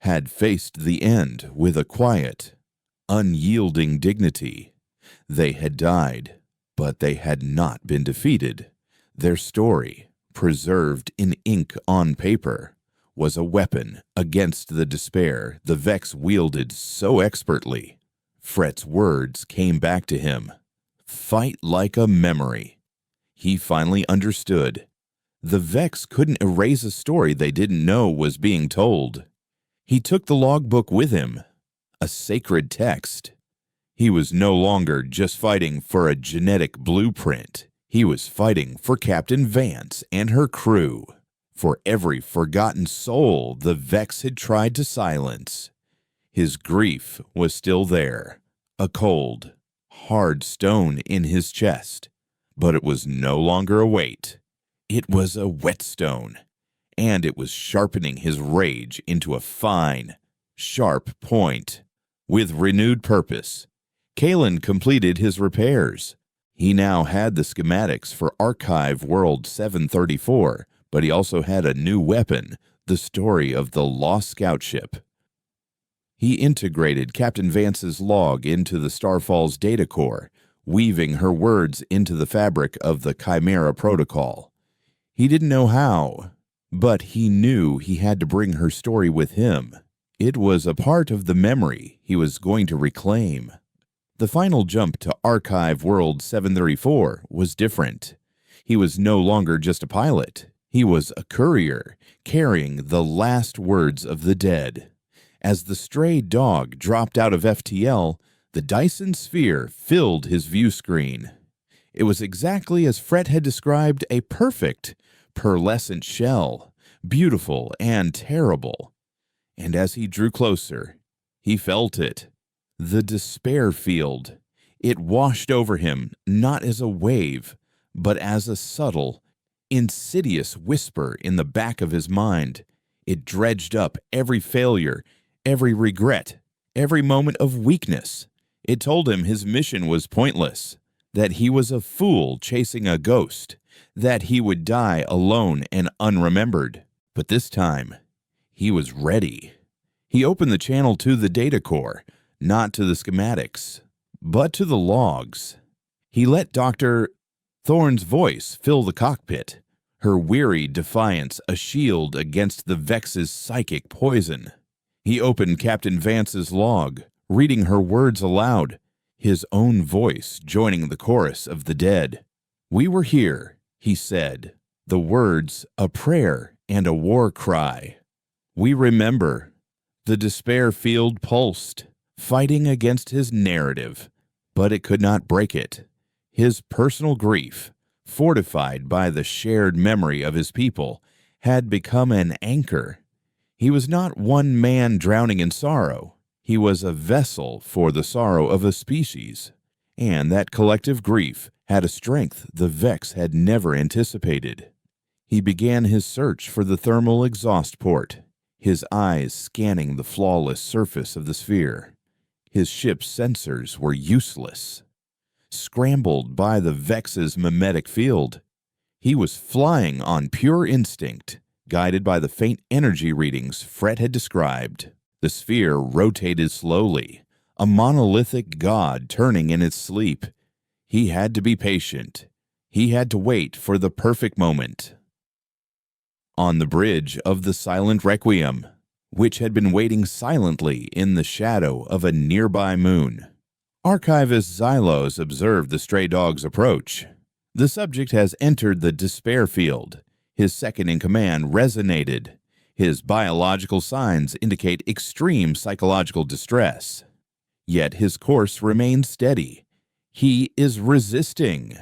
had faced the end with a quiet, unyielding dignity. They had died, but they had not been defeated. Their story, preserved in ink on paper, was a weapon against the despair the Vex wielded so expertly. Fret's words came back to him. Fight like a memory. He finally understood. The Vex couldn't erase a story they didn't know was being told. He took the logbook with him, a sacred text. He was no longer just fighting for a genetic blueprint. He was fighting for Captain Vance and her crew, for every forgotten soul the Vex had tried to silence. His grief was still there, a cold, hard stone in his chest, but it was no longer a weight. It was a whetstone, and it was sharpening his rage into a fine, sharp point. With renewed purpose, Kalen completed his repairs. He now had the schematics for Archive World 734, but he also had a new weapon, the story of the lost scout ship. He integrated Captain Vance's log into the Starfall's data core, weaving her words into the fabric of the Chimera protocol. He didn't know how, but he knew he had to bring her story with him. It was a part of the memory he was going to reclaim. The final jump to Archive World 734 was different. He was no longer just a pilot. He was a courier, carrying the last words of the dead. As the stray dog dropped out of FTL, the Dyson sphere filled his view screen. It was exactly as Fret had described, a perfect, pearlescent shell, beautiful and terrible. And as he drew closer, he felt it. The despair field. It washed over him, not as a wave, but as a subtle, insidious whisper in the back of his mind. It dredged up every failure, every regret, every moment of weakness. It told him his mission was pointless, that he was a fool chasing a ghost, that he would die alone and unremembered. But this time, He was ready. He opened the channel to the data core, not to the schematics, but to the logs. He let Dr. Thorne's voice fill the cockpit, her weary defiance a shield against the Vex's psychic poison. He opened Captain Vance's log, reading her words aloud, his own voice joining the chorus of the dead. "We were here," he said, the words a prayer and a war cry. "We remember." The despair field pulsed, fighting against his narrative, but it could not break it. His personal grief, fortified by the shared memory of his people, had become an anchor. He was not one man drowning in sorrow. He was a vessel for the sorrow of a species, and that collective grief had a strength the Vex had never anticipated. He began his search for the thermal exhaust port, his eyes scanning the flawless surface of the sphere. His ship's sensors were useless. Scrambled by the Vex's mimetic field, he was flying on pure instinct, guided by the faint energy readings Fred had described. The sphere rotated slowly, a monolithic god turning in its sleep. He had to be patient. He had to wait for the perfect moment. On the bridge of the silent Requiem, which had been waiting silently in the shadow of a nearby moon, Archivist Xylos observed the stray dog's approach. The subject has entered the despair field. His second-in-command resonated. His biological signs indicate extreme psychological distress. Yet his course remains steady. He is resisting.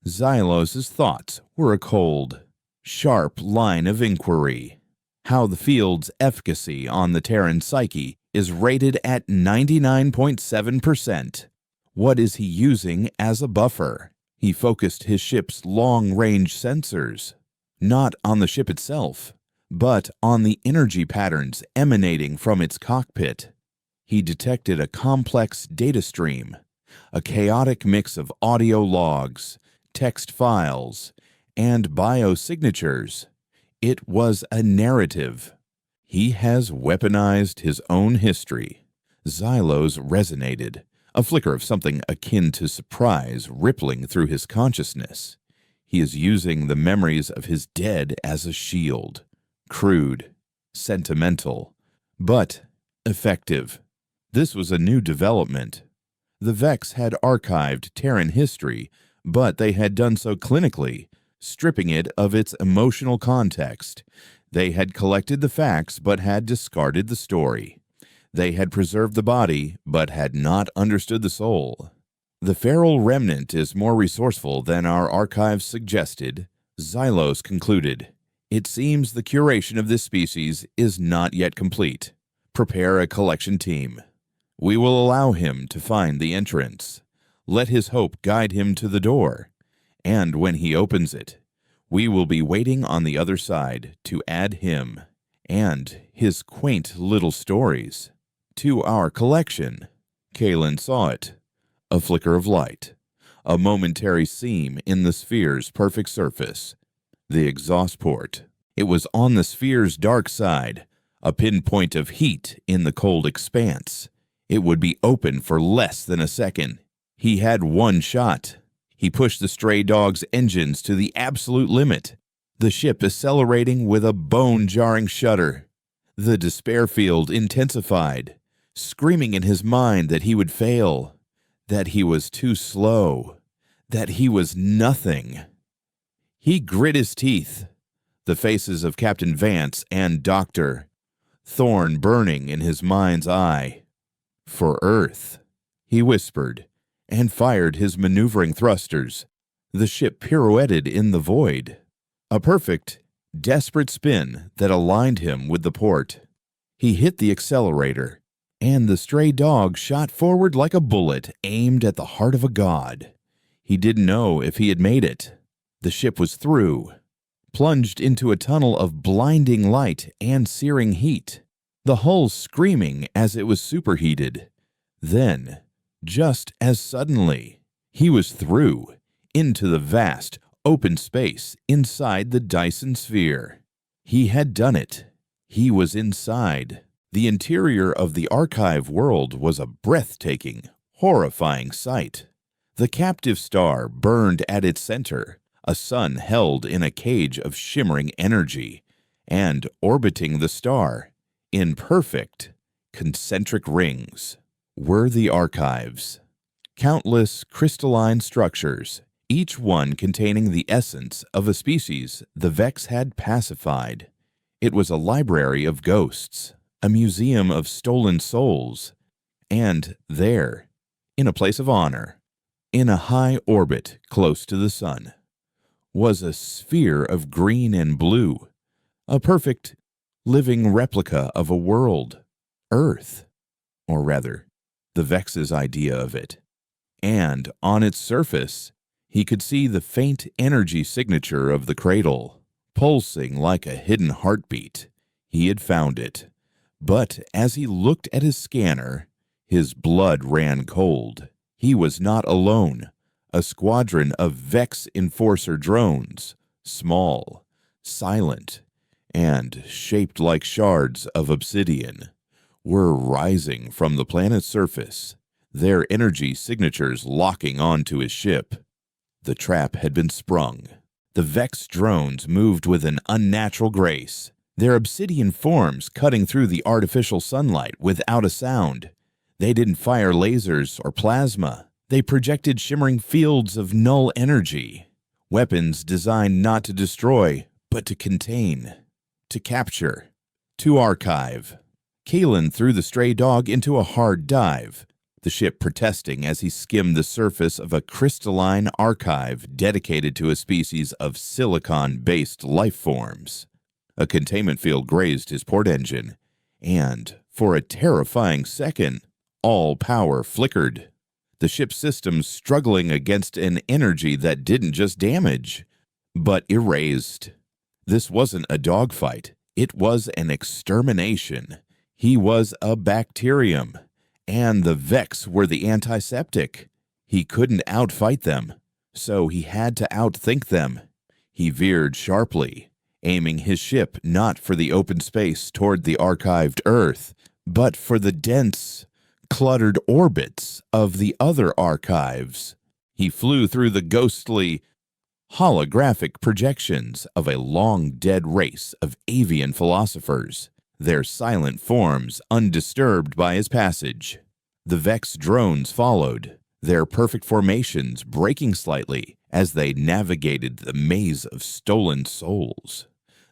Xylos's thoughts were a cold, sharp line of inquiry. How the field's efficacy on the Terran psyche is rated at 99.7%. What is he using as a buffer? He focused his ship's long-range sensors, not on the ship itself, but on the energy patterns emanating from its cockpit. He detected a complex data stream, a chaotic mix of audio logs, text files, and biosignatures. It was a narrative. He has weaponized his own history. Xylos resonated, a flicker of something akin to surprise rippling through his consciousness. He is using the memories of his dead as a shield. Crude, sentimental, but effective. This was a new development. The Vex had archived Terran history, but they had done so clinically, stripping it of its emotional context. They had collected the facts but had discarded the story. They had preserved the body but had not understood the soul. The feral remnant is more resourceful than our archives suggested, Xylos concluded. It seems the curation of this species is not yet complete. Prepare a collection team. We will allow him to find the entrance. Let his hope guide him to the door. And when he opens it, we will be waiting on the other side to add him and his quaint little stories to our collection. Kalen saw it. A flicker of light, a momentary seam in the sphere's perfect surface. The exhaust port. It was on the sphere's dark side, a pinpoint of heat in the cold expanse. It would be open for less than a second. He had one shot. He pushed the stray dog's engines to the absolute limit, the ship accelerating with a bone-jarring shudder. The despair field intensified, screaming in his mind that he would fail, that he was too slow, that he was nothing. He grit his teeth, the faces of Captain Vance and Dr. Thorne burning in his mind's eye. For Earth, he whispered, and fired his maneuvering thrusters. The ship pirouetted in the void, a perfect, desperate spin that aligned him with the port. He hit the accelerator, and the stray dog shot forward like a bullet aimed at the heart of a god. He didn't know if he had made it. The ship was through, plunged into a tunnel of blinding light and searing heat, the hull screaming as it was superheated. Then, just as suddenly, he was through, into the vast, open space inside the Dyson sphere. He had done it. He was inside. The interior of the archive world was a breathtaking, horrifying sight. The captive star burned at its center, a sun held in a cage of shimmering energy, and orbiting the star, in perfect, concentric rings, were the archives. Countless crystalline structures, each one containing the essence of a species the Vex had pacified. It was a library of ghosts, a museum of stolen souls, and there, in a place of honor, in a high orbit close to the sun, was a sphere of green and blue, a perfect, living replica of a world, Earth, or rather, the Vex's idea of it. And on its surface, he could see the faint energy signature of the cradle, pulsing like a hidden heartbeat. He had found it. But as he looked at his scanner, his blood ran cold. He was not alone. A squadron of Vex Enforcer drones, small, silent, and shaped like shards of obsidian, were rising from the planet's surface, their energy signatures locking onto his ship. The trap had been sprung. The Vex drones moved with an unnatural grace, their obsidian forms cutting through the artificial sunlight without a sound. They didn't fire lasers or plasma. They projected shimmering fields of null energy, weapons designed not to destroy, but to contain, to capture, to archive. Kalen threw the stray dog into a hard dive, the ship protesting as he skimmed the surface of a crystalline archive dedicated to a species of silicon-based life forms. A containment field grazed his port engine, and, for a terrifying second, all power flickered. The ship's systems struggling against an energy that didn't just damage, but erased. This wasn't a dogfight. It was an extermination. He was a bacterium, and the Vex were the antiseptic. He couldn't outfight them, so he had to outthink them. He veered sharply, aiming his ship not for the open space toward the archived Earth, but for the dense, cluttered orbits of the other archives. He flew through the ghostly, holographic projections of a long-dead race of avian philosophers, their silent forms undisturbed by his passage. The Vex drones followed, their perfect formations breaking slightly as they navigated the maze of stolen souls.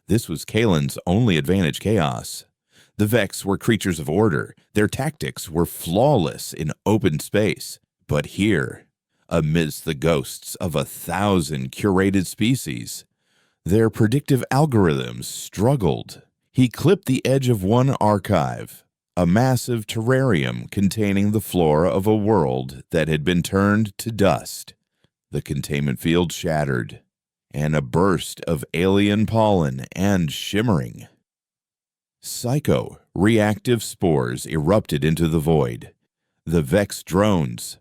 This was Kalen's only advantage: chaos. The Vex were creatures of order. Their tactics were flawless in open space. But here, amidst the ghosts of 1,000 curated species, their predictive algorithms struggled. He clipped the edge of one archive, a massive terrarium containing the flora of a world that had been turned to dust. The containment field shattered, and a burst of alien pollen and shimmering, psycho-reactive spores erupted into the void. The Vex drones,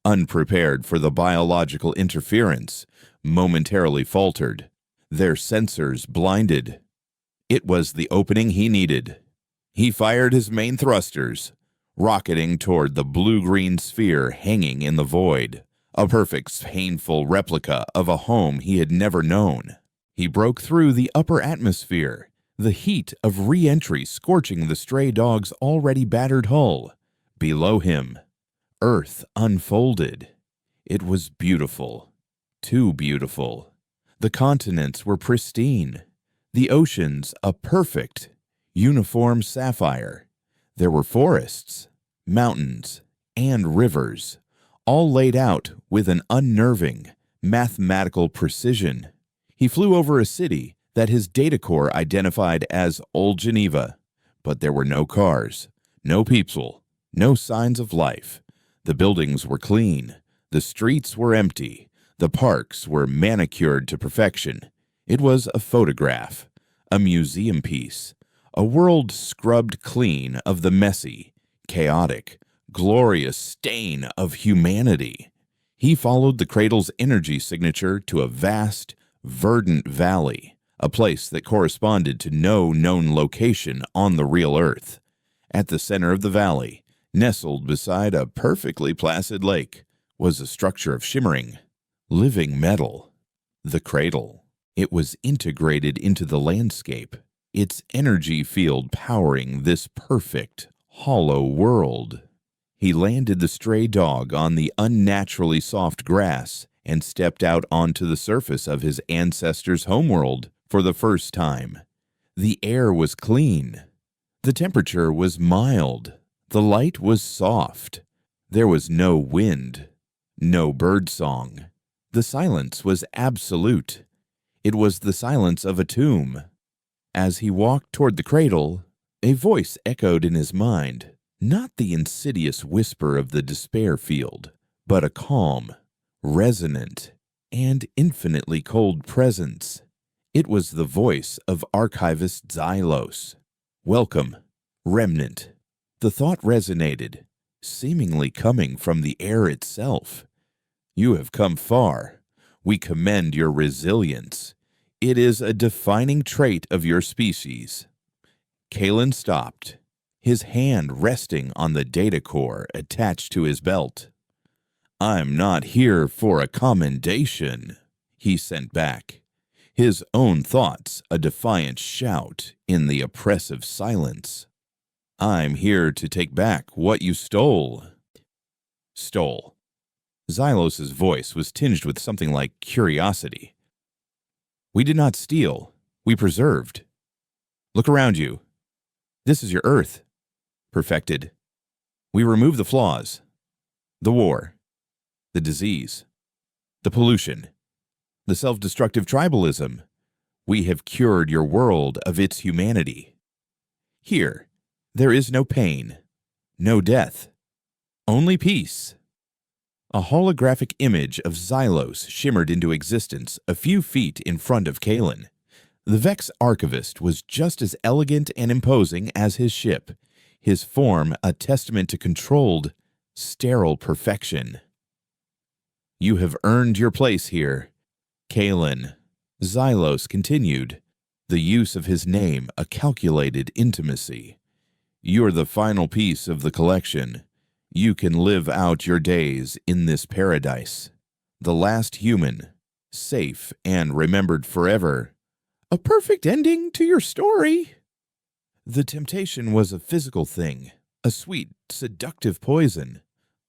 unprepared for the biological interference, momentarily faltered, their sensors blinded. It was the opening he needed. He fired his main thrusters, rocketing toward the blue-green sphere hanging in the void, a perfect, painful replica of a home he had never known. He broke through the upper atmosphere, the heat of re-entry scorching the stray dog's already battered hull. Below him, Earth unfolded. It was beautiful, too beautiful. The continents were pristine, the oceans a perfect, uniform sapphire. There were forests, mountains, and rivers, all laid out with an unnerving, mathematical precision. He flew over a city that his data core identified as Old Geneva, but there were no cars, no people, no signs of life. The buildings were clean, the streets were empty, the parks were manicured to perfection. It was a photograph, a museum piece, a world scrubbed clean of the messy, chaotic, glorious stain of humanity. He followed the cradle's energy signature to a vast, verdant valley, a place that corresponded to no known location on the real Earth. At the center of the valley, nestled beside a perfectly placid lake, was a structure of shimmering, living metal. The cradle. It was integrated into the landscape, its energy field powering this perfect, hollow world. He landed the stray dog on the unnaturally soft grass and stepped out onto the surface of his ancestors' homeworld for the first time. The air was clean. The temperature was mild. The light was soft. There was no wind, no birdsong. The silence was absolute. It was the silence of a tomb. As he walked toward the cradle, a voice echoed in his mind, not the insidious whisper of the despair field, but a calm, resonant, and infinitely cold presence. It was the voice of archivist Xylos. "Welcome, Remnant." The thought resonated, seemingly coming from the air itself. "You have come far. We commend your resilience. It is a defining trait of your species." Kalen stopped, his hand resting on the data core attached to his belt. "I'm not here for a commendation," he sent back, his own thoughts a defiant shout in the oppressive silence. "I'm here to take back what you stole." Stole. Xylos's voice was tinged with something like curiosity. "We did not steal. We preserved. Look around you. This is your Earth. Perfected. We removed the flaws, the war, the disease, the pollution, the self-destructive tribalism. We have cured your world of its humanity. Here, there is no pain, no death, only peace." A holographic image of Xylos shimmered into existence a few feet in front of Kalen. The Vex archivist was just as elegant and imposing as his ship, his form a testament to controlled, sterile perfection. "You have earned your place here, Kalen," Xylos continued, the use of his name a calculated intimacy. "You are the final piece of the collection. You can live out your days in this paradise. The last human, safe and remembered forever. A perfect ending to your story." The temptation was a physical thing, a sweet, seductive poison,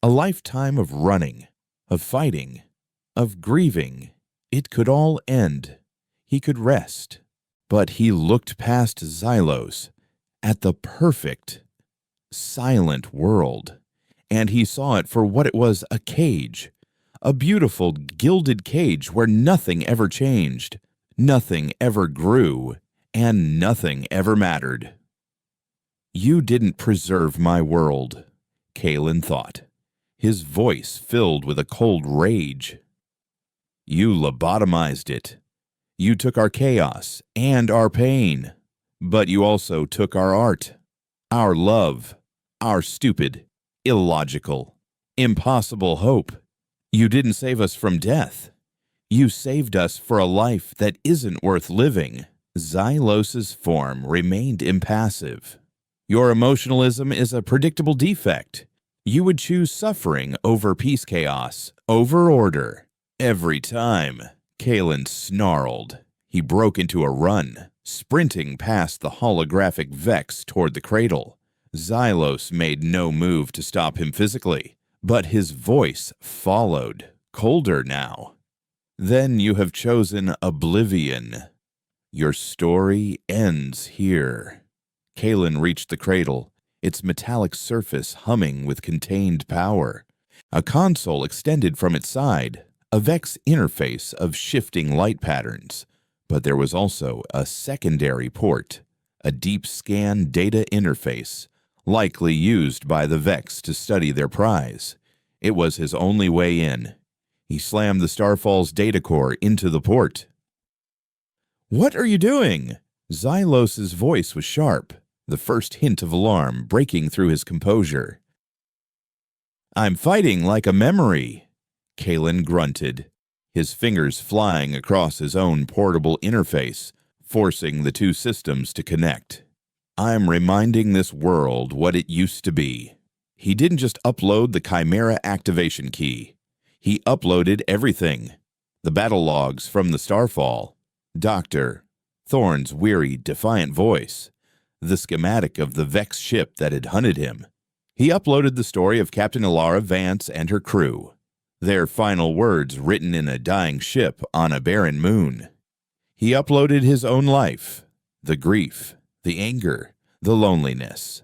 a lifetime of running, of fighting, of grieving. It could all end. He could rest. But he looked past Xylos at the perfect, silent world. And he saw it for what it was, a cage, a beautiful gilded cage where nothing ever changed, nothing ever grew, and nothing ever mattered. "You didn't preserve my world," Kalen thought, his voice filled with a cold rage. "You lobotomized it. You took our chaos and our pain, but you also took our art, our love, our stupid, illogical, impossible hope. You didn't save us from death. You saved us for a life that isn't worth living." Xylos's form remained impassive. "Your emotionalism is a predictable defect. You would choose suffering over peace chaos, over order. Every time." Kalen snarled. He broke into a run, sprinting past the holographic Vex toward the cradle. Xylos made no move to stop him physically, but his voice followed, colder now. "Then you have chosen oblivion. Your story ends here." Kalen reached the cradle, its metallic surface humming with contained power. A console extended from its side, a Vex interface of shifting light patterns. But there was also a secondary port, a deep scan data interface, likely used by the Vex to study their prize. It was his only way in. He slammed the Starfall's data core into the port. "What are you doing?" Xylos's voice was sharp, the first hint of alarm breaking through his composure. "I'm fighting like a memory," Kalen grunted, his fingers flying across his own portable interface, forcing the two systems to connect. I'm reminding this world what it used to be. He didn't just upload the Chimera activation key. He uploaded everything. The battle logs from the Starfall, Dr. Thorne's weary, defiant voice, the schematic of the Vex ship that had hunted him. He uploaded the story of Captain Ilara Vance and her crew, their final words written in a dying ship on a barren moon. He uploaded his own life, the grief, the anger, the loneliness.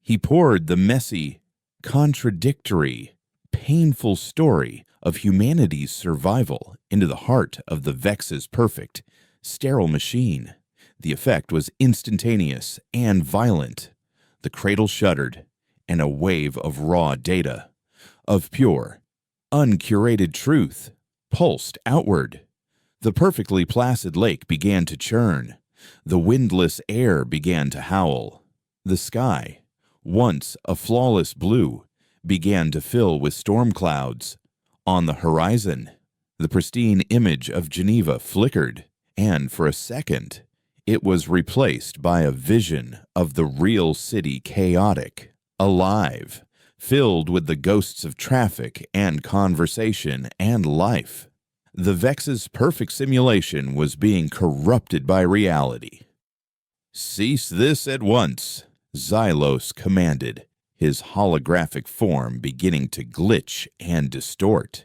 He poured the messy, contradictory, painful story of humanity's survival into the heart of the Vex's perfect, sterile machine. The effect was instantaneous and violent. The cradle shuddered, and a wave of raw data, of pure, uncurated truth, pulsed outward. The perfectly placid lake began to churn. The windless air began to howl. The sky, once a flawless blue, began to fill with storm clouds. On the horizon, the pristine image of Geneva flickered, and for a second, it was replaced by a vision of the real city chaotic, alive, filled with the ghosts of traffic and conversation and life. The Vex's perfect simulation was being corrupted by reality. "Cease this at once," Xylos commanded, his holographic form beginning to glitch and distort.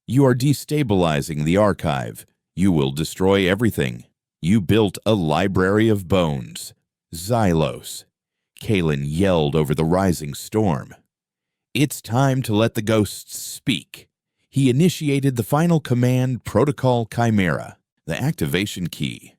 "You are destabilizing the archive. You will destroy everything. You built a library of bones." "Xylos," Kalen yelled over the rising storm. "It's time to let the ghosts speak." He initiated the final command protocol Chimera, the activation key.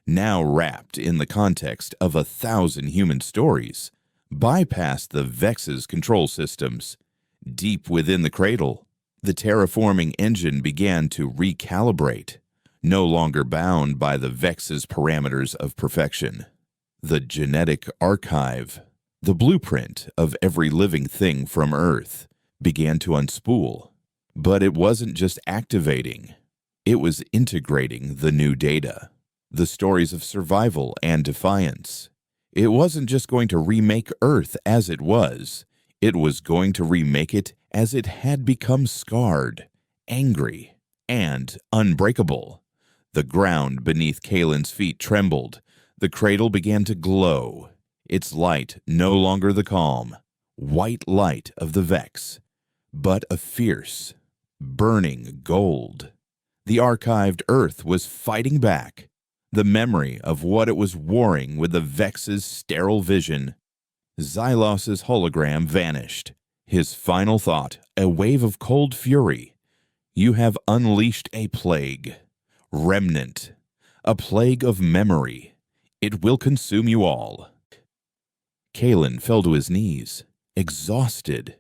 Now wrapped in the context of 1,000 human stories, bypassed the Vex's control systems. Deep within the cradle, the terraforming engine began to recalibrate, no longer bound by the Vex's parameters of perfection. The genetic archive, the blueprint of every living thing from Earth, began to unspool. But it wasn't just activating. It was integrating the new data, the stories of survival and defiance. It wasn't just going to remake Earth as it was. It was going to remake it as it had become scarred, angry, and unbreakable. The ground beneath Kalen's feet trembled. The cradle began to glow, its light no longer the calm, white light of the Vex, but a fierce, burning gold. The archived Earth was fighting back, the memory of what it was warring with the Vex's sterile vision. Xylos's hologram vanished. His final thought, a wave of cold fury. "You have unleashed a plague, remnant, a plague of memory. It will consume you all." Kalen fell to his knees, exhausted,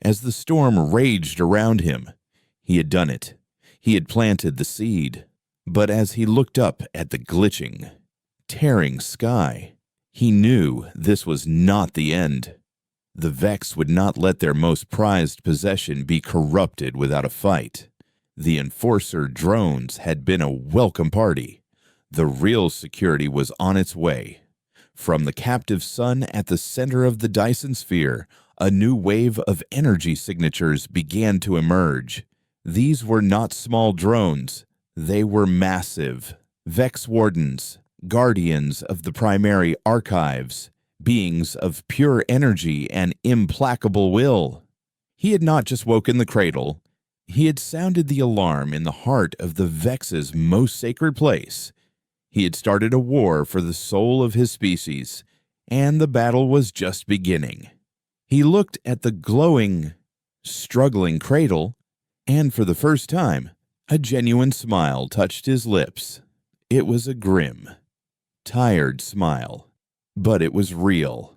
as the storm raged around him. He had done it. He had planted the seed. But as he looked up at the glitching, tearing sky, he knew this was not the end. The Vex would not let their most prized possession be corrupted without a fight. The Enforcer drones had been a welcome party. The real security was on its way. From the captive sun at the center of the Dyson sphere, a new wave of energy signatures began to emerge. These were not small drones. They were massive. Vex Wardens, guardians of the primary archives, beings of pure energy and implacable will. He had not just woken the cradle. He had sounded the alarm in the heart of the Vex's most sacred place. He had started a war for the soul of his species, and the battle was just beginning. He looked at the glowing, struggling cradle, and for the first time, a genuine smile touched his lips. It was a grim, tired smile, but it was real.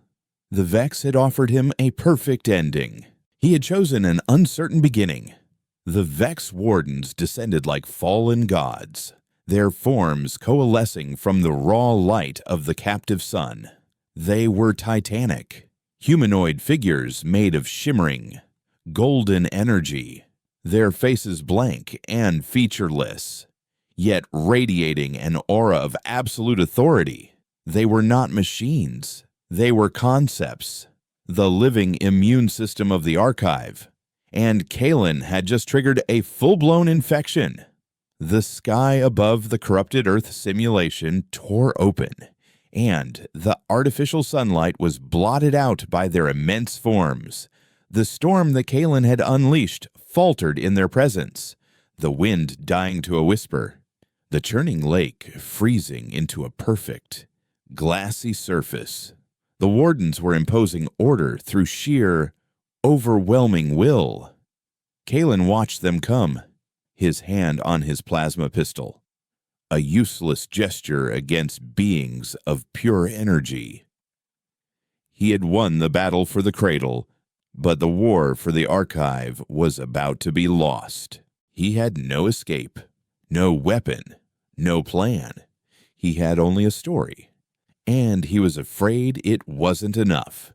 The Vex had offered him a perfect ending. He had chosen an uncertain beginning. The Vex Wardens descended like fallen gods, their forms coalescing from the raw light of the captive sun. They were titanic, humanoid figures made of shimmering, golden energy, their faces blank and featureless. yet radiating an aura of absolute authority. They were not machines. They were concepts, the living immune system of the archive. And Kalen had just triggered a full-blown infection. The sky above the corrupted Earth simulation tore open, and the artificial sunlight was blotted out by their immense forms. The storm that Kalen had unleashed faltered in their presence, the wind dying to a whisper, the churning lake freezing into a perfect, glassy surface. The wardens were imposing order through sheer, overwhelming will. Kalen watched them come, his hand on his plasma pistol, a useless gesture against beings of pure energy. He had won the battle for the cradle, but the war for the archive was about to be lost. He had no escape, no weapon, no plan. He had only a story, and he was afraid it wasn't enough.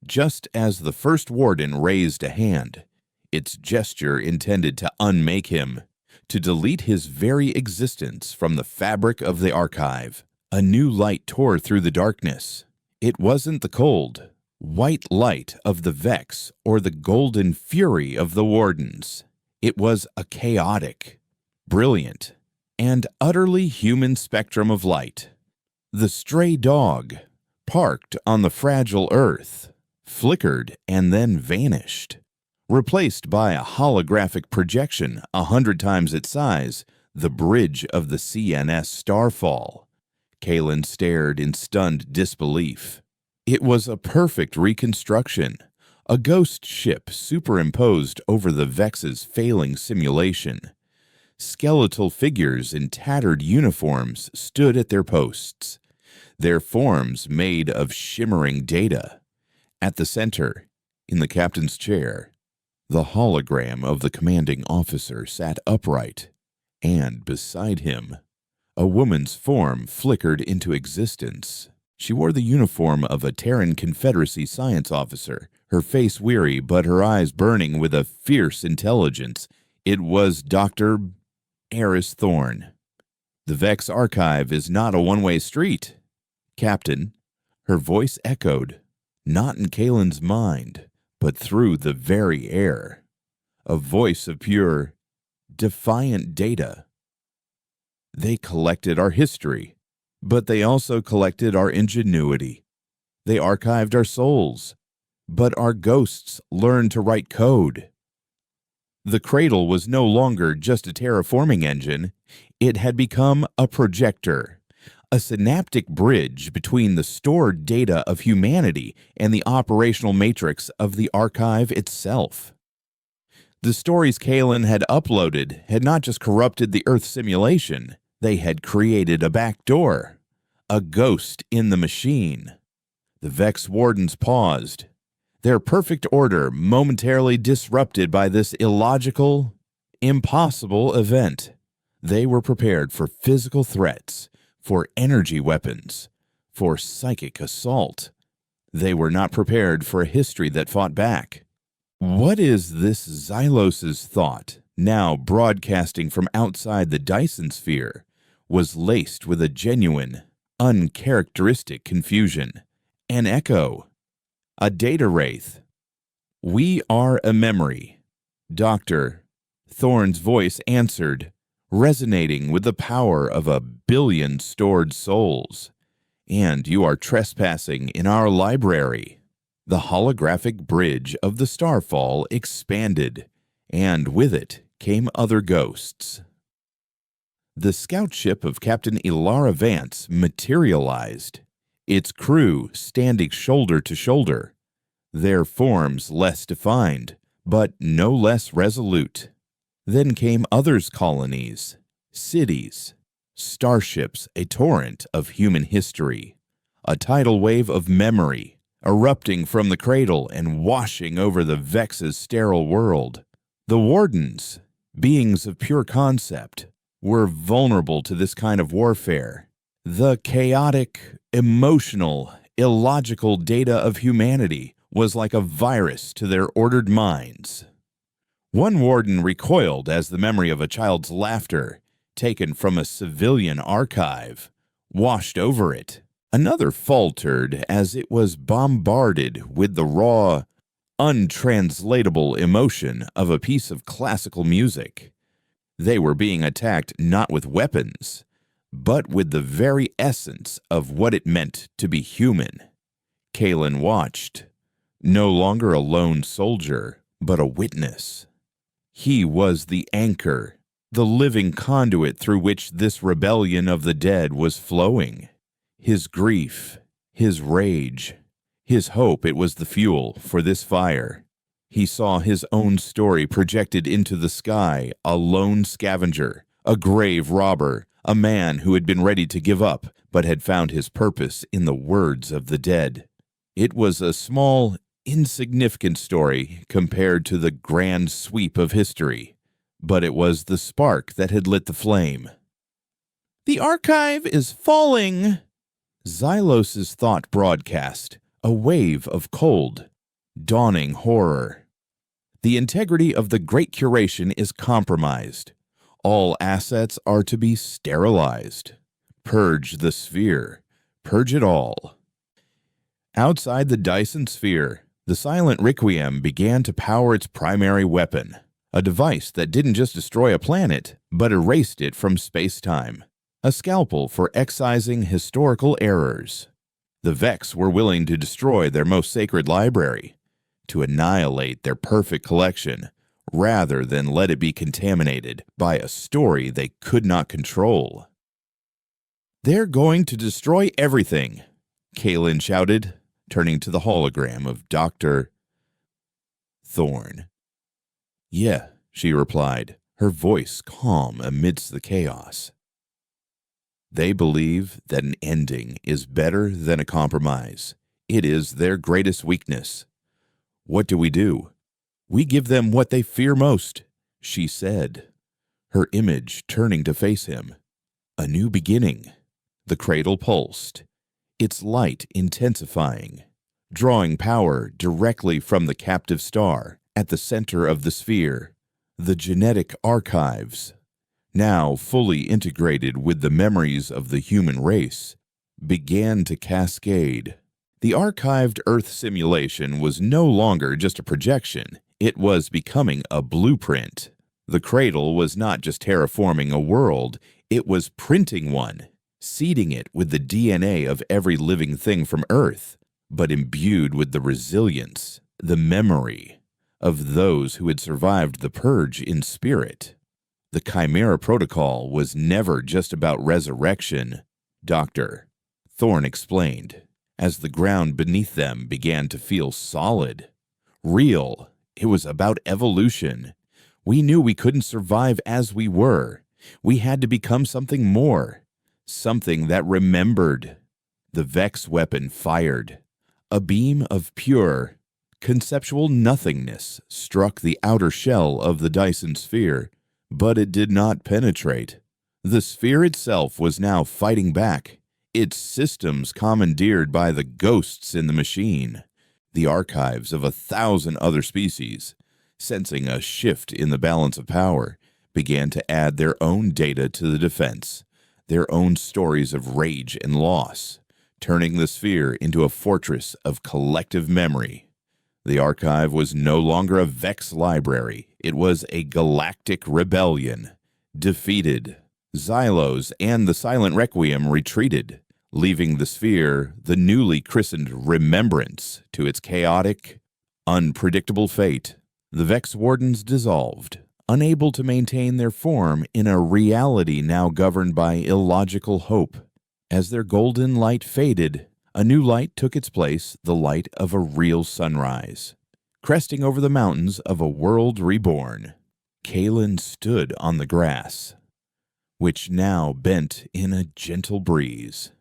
Just as the first warden raised a hand, its gesture intended to unmake him, to delete his very existence from the fabric of the archive. A new light tore through the darkness. It wasn't the cold, white light of the Vex or the golden fury of the wardens. It was a chaotic, brilliant, and utterly human spectrum of light. The stray dog, parked on the fragile Earth, flickered and then vanished, replaced by a holographic projection 100 times its size, the bridge of the CNS Starfall. Kalen stared in stunned disbelief. It was a perfect reconstruction, a ghost ship superimposed over the Vex's failing simulation. Skeletal figures in tattered uniforms stood at their posts, their forms made of shimmering data. At the center, in the captain's chair, the hologram of the commanding officer sat upright, and beside him, a woman's form flickered into existence. She wore the uniform of a Terran Confederacy science officer, her face weary but her eyes burning with a fierce intelligence. It was Dr. Eris Thorne. The Vex archive is not a one-way street. Captain, her voice echoed, not in Kalen's mind, but through the very air. A voice of pure, defiant data. They collected our history, but they also collected our ingenuity. They archived our souls, but our ghosts learned to write code. The cradle was no longer just a terraforming engine. It had become a projector, a synaptic bridge between the stored data of humanity and the operational matrix of the archive itself. The stories Kalen had uploaded had not just corrupted the Earth simulation, they had created a backdoor, a ghost in the machine. The Vex wardens paused, their perfect order momentarily disrupted by this illogical, impossible event. They were prepared for physical threats, for energy weapons, for psychic assault. They were not prepared for a history that fought back. What is this Xylos's thought, now broadcasting from outside the Dyson sphere, was laced with a genuine, uncharacteristic confusion, an echo, a data wraith. We are a memory, Dr. Thorne's voice answered, resonating with the power of 1 billion stored souls. And you are trespassing in our library. The holographic bridge of the Starfall expanded, and with it came other ghosts. The scout ship of Captain Ilara Vance materialized, its crew standing shoulder to shoulder, their forms less defined, but no less resolute. Then came others' colonies, cities, starships, a torrent of human history, a tidal wave of memory, erupting from the cradle and washing over the Vex's sterile world. The wardens, beings of pure concept, were vulnerable to this kind of warfare. The chaotic, emotional, illogical data of humanity was like a virus to their ordered minds. One warden recoiled as the memory of a child's laughter taken from a civilian archive, washed over it. Another faltered as it was bombarded with the raw, untranslatable emotion of a piece of classical music. They were being attacked not with weapons, but with the very essence of what it meant to be human. Kalen watched, no longer a lone soldier, but a witness. He was the anchor, the living conduit through which this rebellion of the dead was flowing. His grief, his rage, his hope, it was the fuel for this fire. He saw his own story projected into the sky, a lone scavenger, a grave robber, a man who had been ready to give up but had found his purpose in the words of the dead. It was a small, insignificant story compared to the grand sweep of history, but it was the spark that had lit the flame. "The archive is falling!" Xylos's thought broadcast, a wave of cold, dawning horror. The integrity of the Great Curation is compromised. All assets are to be sterilized. Purge the sphere. Purge it all. Outside the Dyson sphere, the silent Requiem began to power its primary weapon, a device that didn't just destroy a planet, but erased it from space-time. A scalpel for excising historical errors. The Vex were willing to destroy their most sacred library, to annihilate their perfect collection, rather than let it be contaminated by a story they could not control. "They're going to destroy everything," Kalen shouted, turning to the hologram of Dr. Thorn. "Yeah," she replied, her voice calm amidst the chaos. "They believe that an ending is better than a compromise. It is their greatest weakness. What do? We give them what they fear most," she said, her image turning to face him. A new beginning. The cradle pulsed, its light intensifying, drawing power directly from the captive star at the center of the sphere. The genetic archives, now fully integrated with the memories of the human race, began to cascade. The archived Earth simulation was no longer just a projection, it was becoming a blueprint. The cradle was not just terraforming a world, it was printing one, seeding it with the DNA of every living thing from Earth, but imbued with the resilience, the memory of those who had survived the purge in spirit. The Chimera Protocol was never just about resurrection, Dr. Thorne explained, as the ground beneath them began to feel solid, real. It was about evolution. We knew we couldn't survive as we were. We had to become something more, something that remembered. The Vex weapon fired. A beam of pure, conceptual nothingness struck the outer shell of the Dyson sphere, but it did not penetrate. The sphere itself was now fighting back, its systems commandeered by the ghosts in the machine, the archives of 1,000 other species, sensing a shift in the balance of power, began to add their own data to the defense, their own stories of rage and loss, turning the sphere into a fortress of collective memory. The archive was no longer a Vex library. It was a galactic rebellion. Defeated, Xylos and the Silent Requiem retreated, leaving the sphere the newly christened Remembrance to its chaotic, unpredictable fate. The Vex Wardens dissolved, unable to maintain their form in a reality now governed by illogical hope. As their golden light faded, a new light took its place, the light of a real sunrise, cresting over the mountains of a world reborn. Kalen stood on the grass, which now bent in a gentle breeze.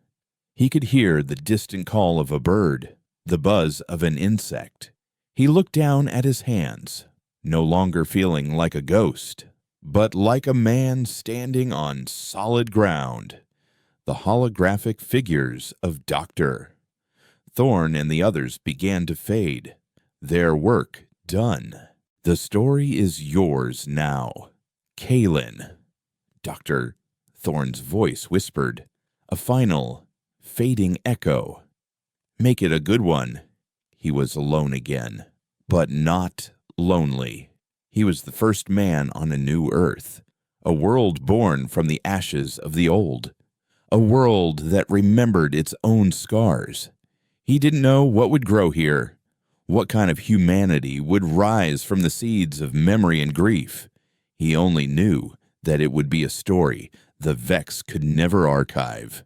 He could hear the distant call of a bird, the buzz of an insect. He looked down at his hands, no longer feeling like a ghost, but like a man standing on solid ground. The holographic figures of Dr. Thorne and the others began to fade, their work done. The story is yours now. Kalen. Dr. Thorn's voice whispered, a final, fading echo. Make it a good one. He was alone again, but not lonely. He was the first man on a new Earth, a world born from the ashes of the old, a world that remembered its own scars. He didn't know what would grow here, what kind of humanity would rise from the seeds of memory and grief. He only knew that it would be a story the Vex could never archive.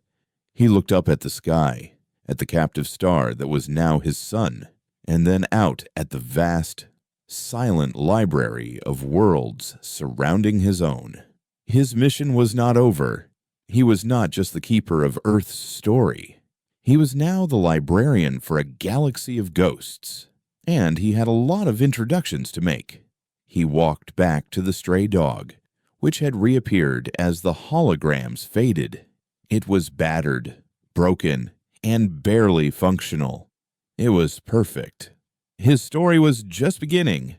He looked up at the sky, at the captive star that was now his sun, and then out at the vast, silent library of worlds surrounding his own. His mission was not over. He was not just the keeper of Earth's story. He was now the librarian for a galaxy of ghosts, and he had a lot of introductions to make. He walked back to the stray dog, which had reappeared as the holograms faded. It was battered, broken, and barely functional. It was perfect. His story was just beginning,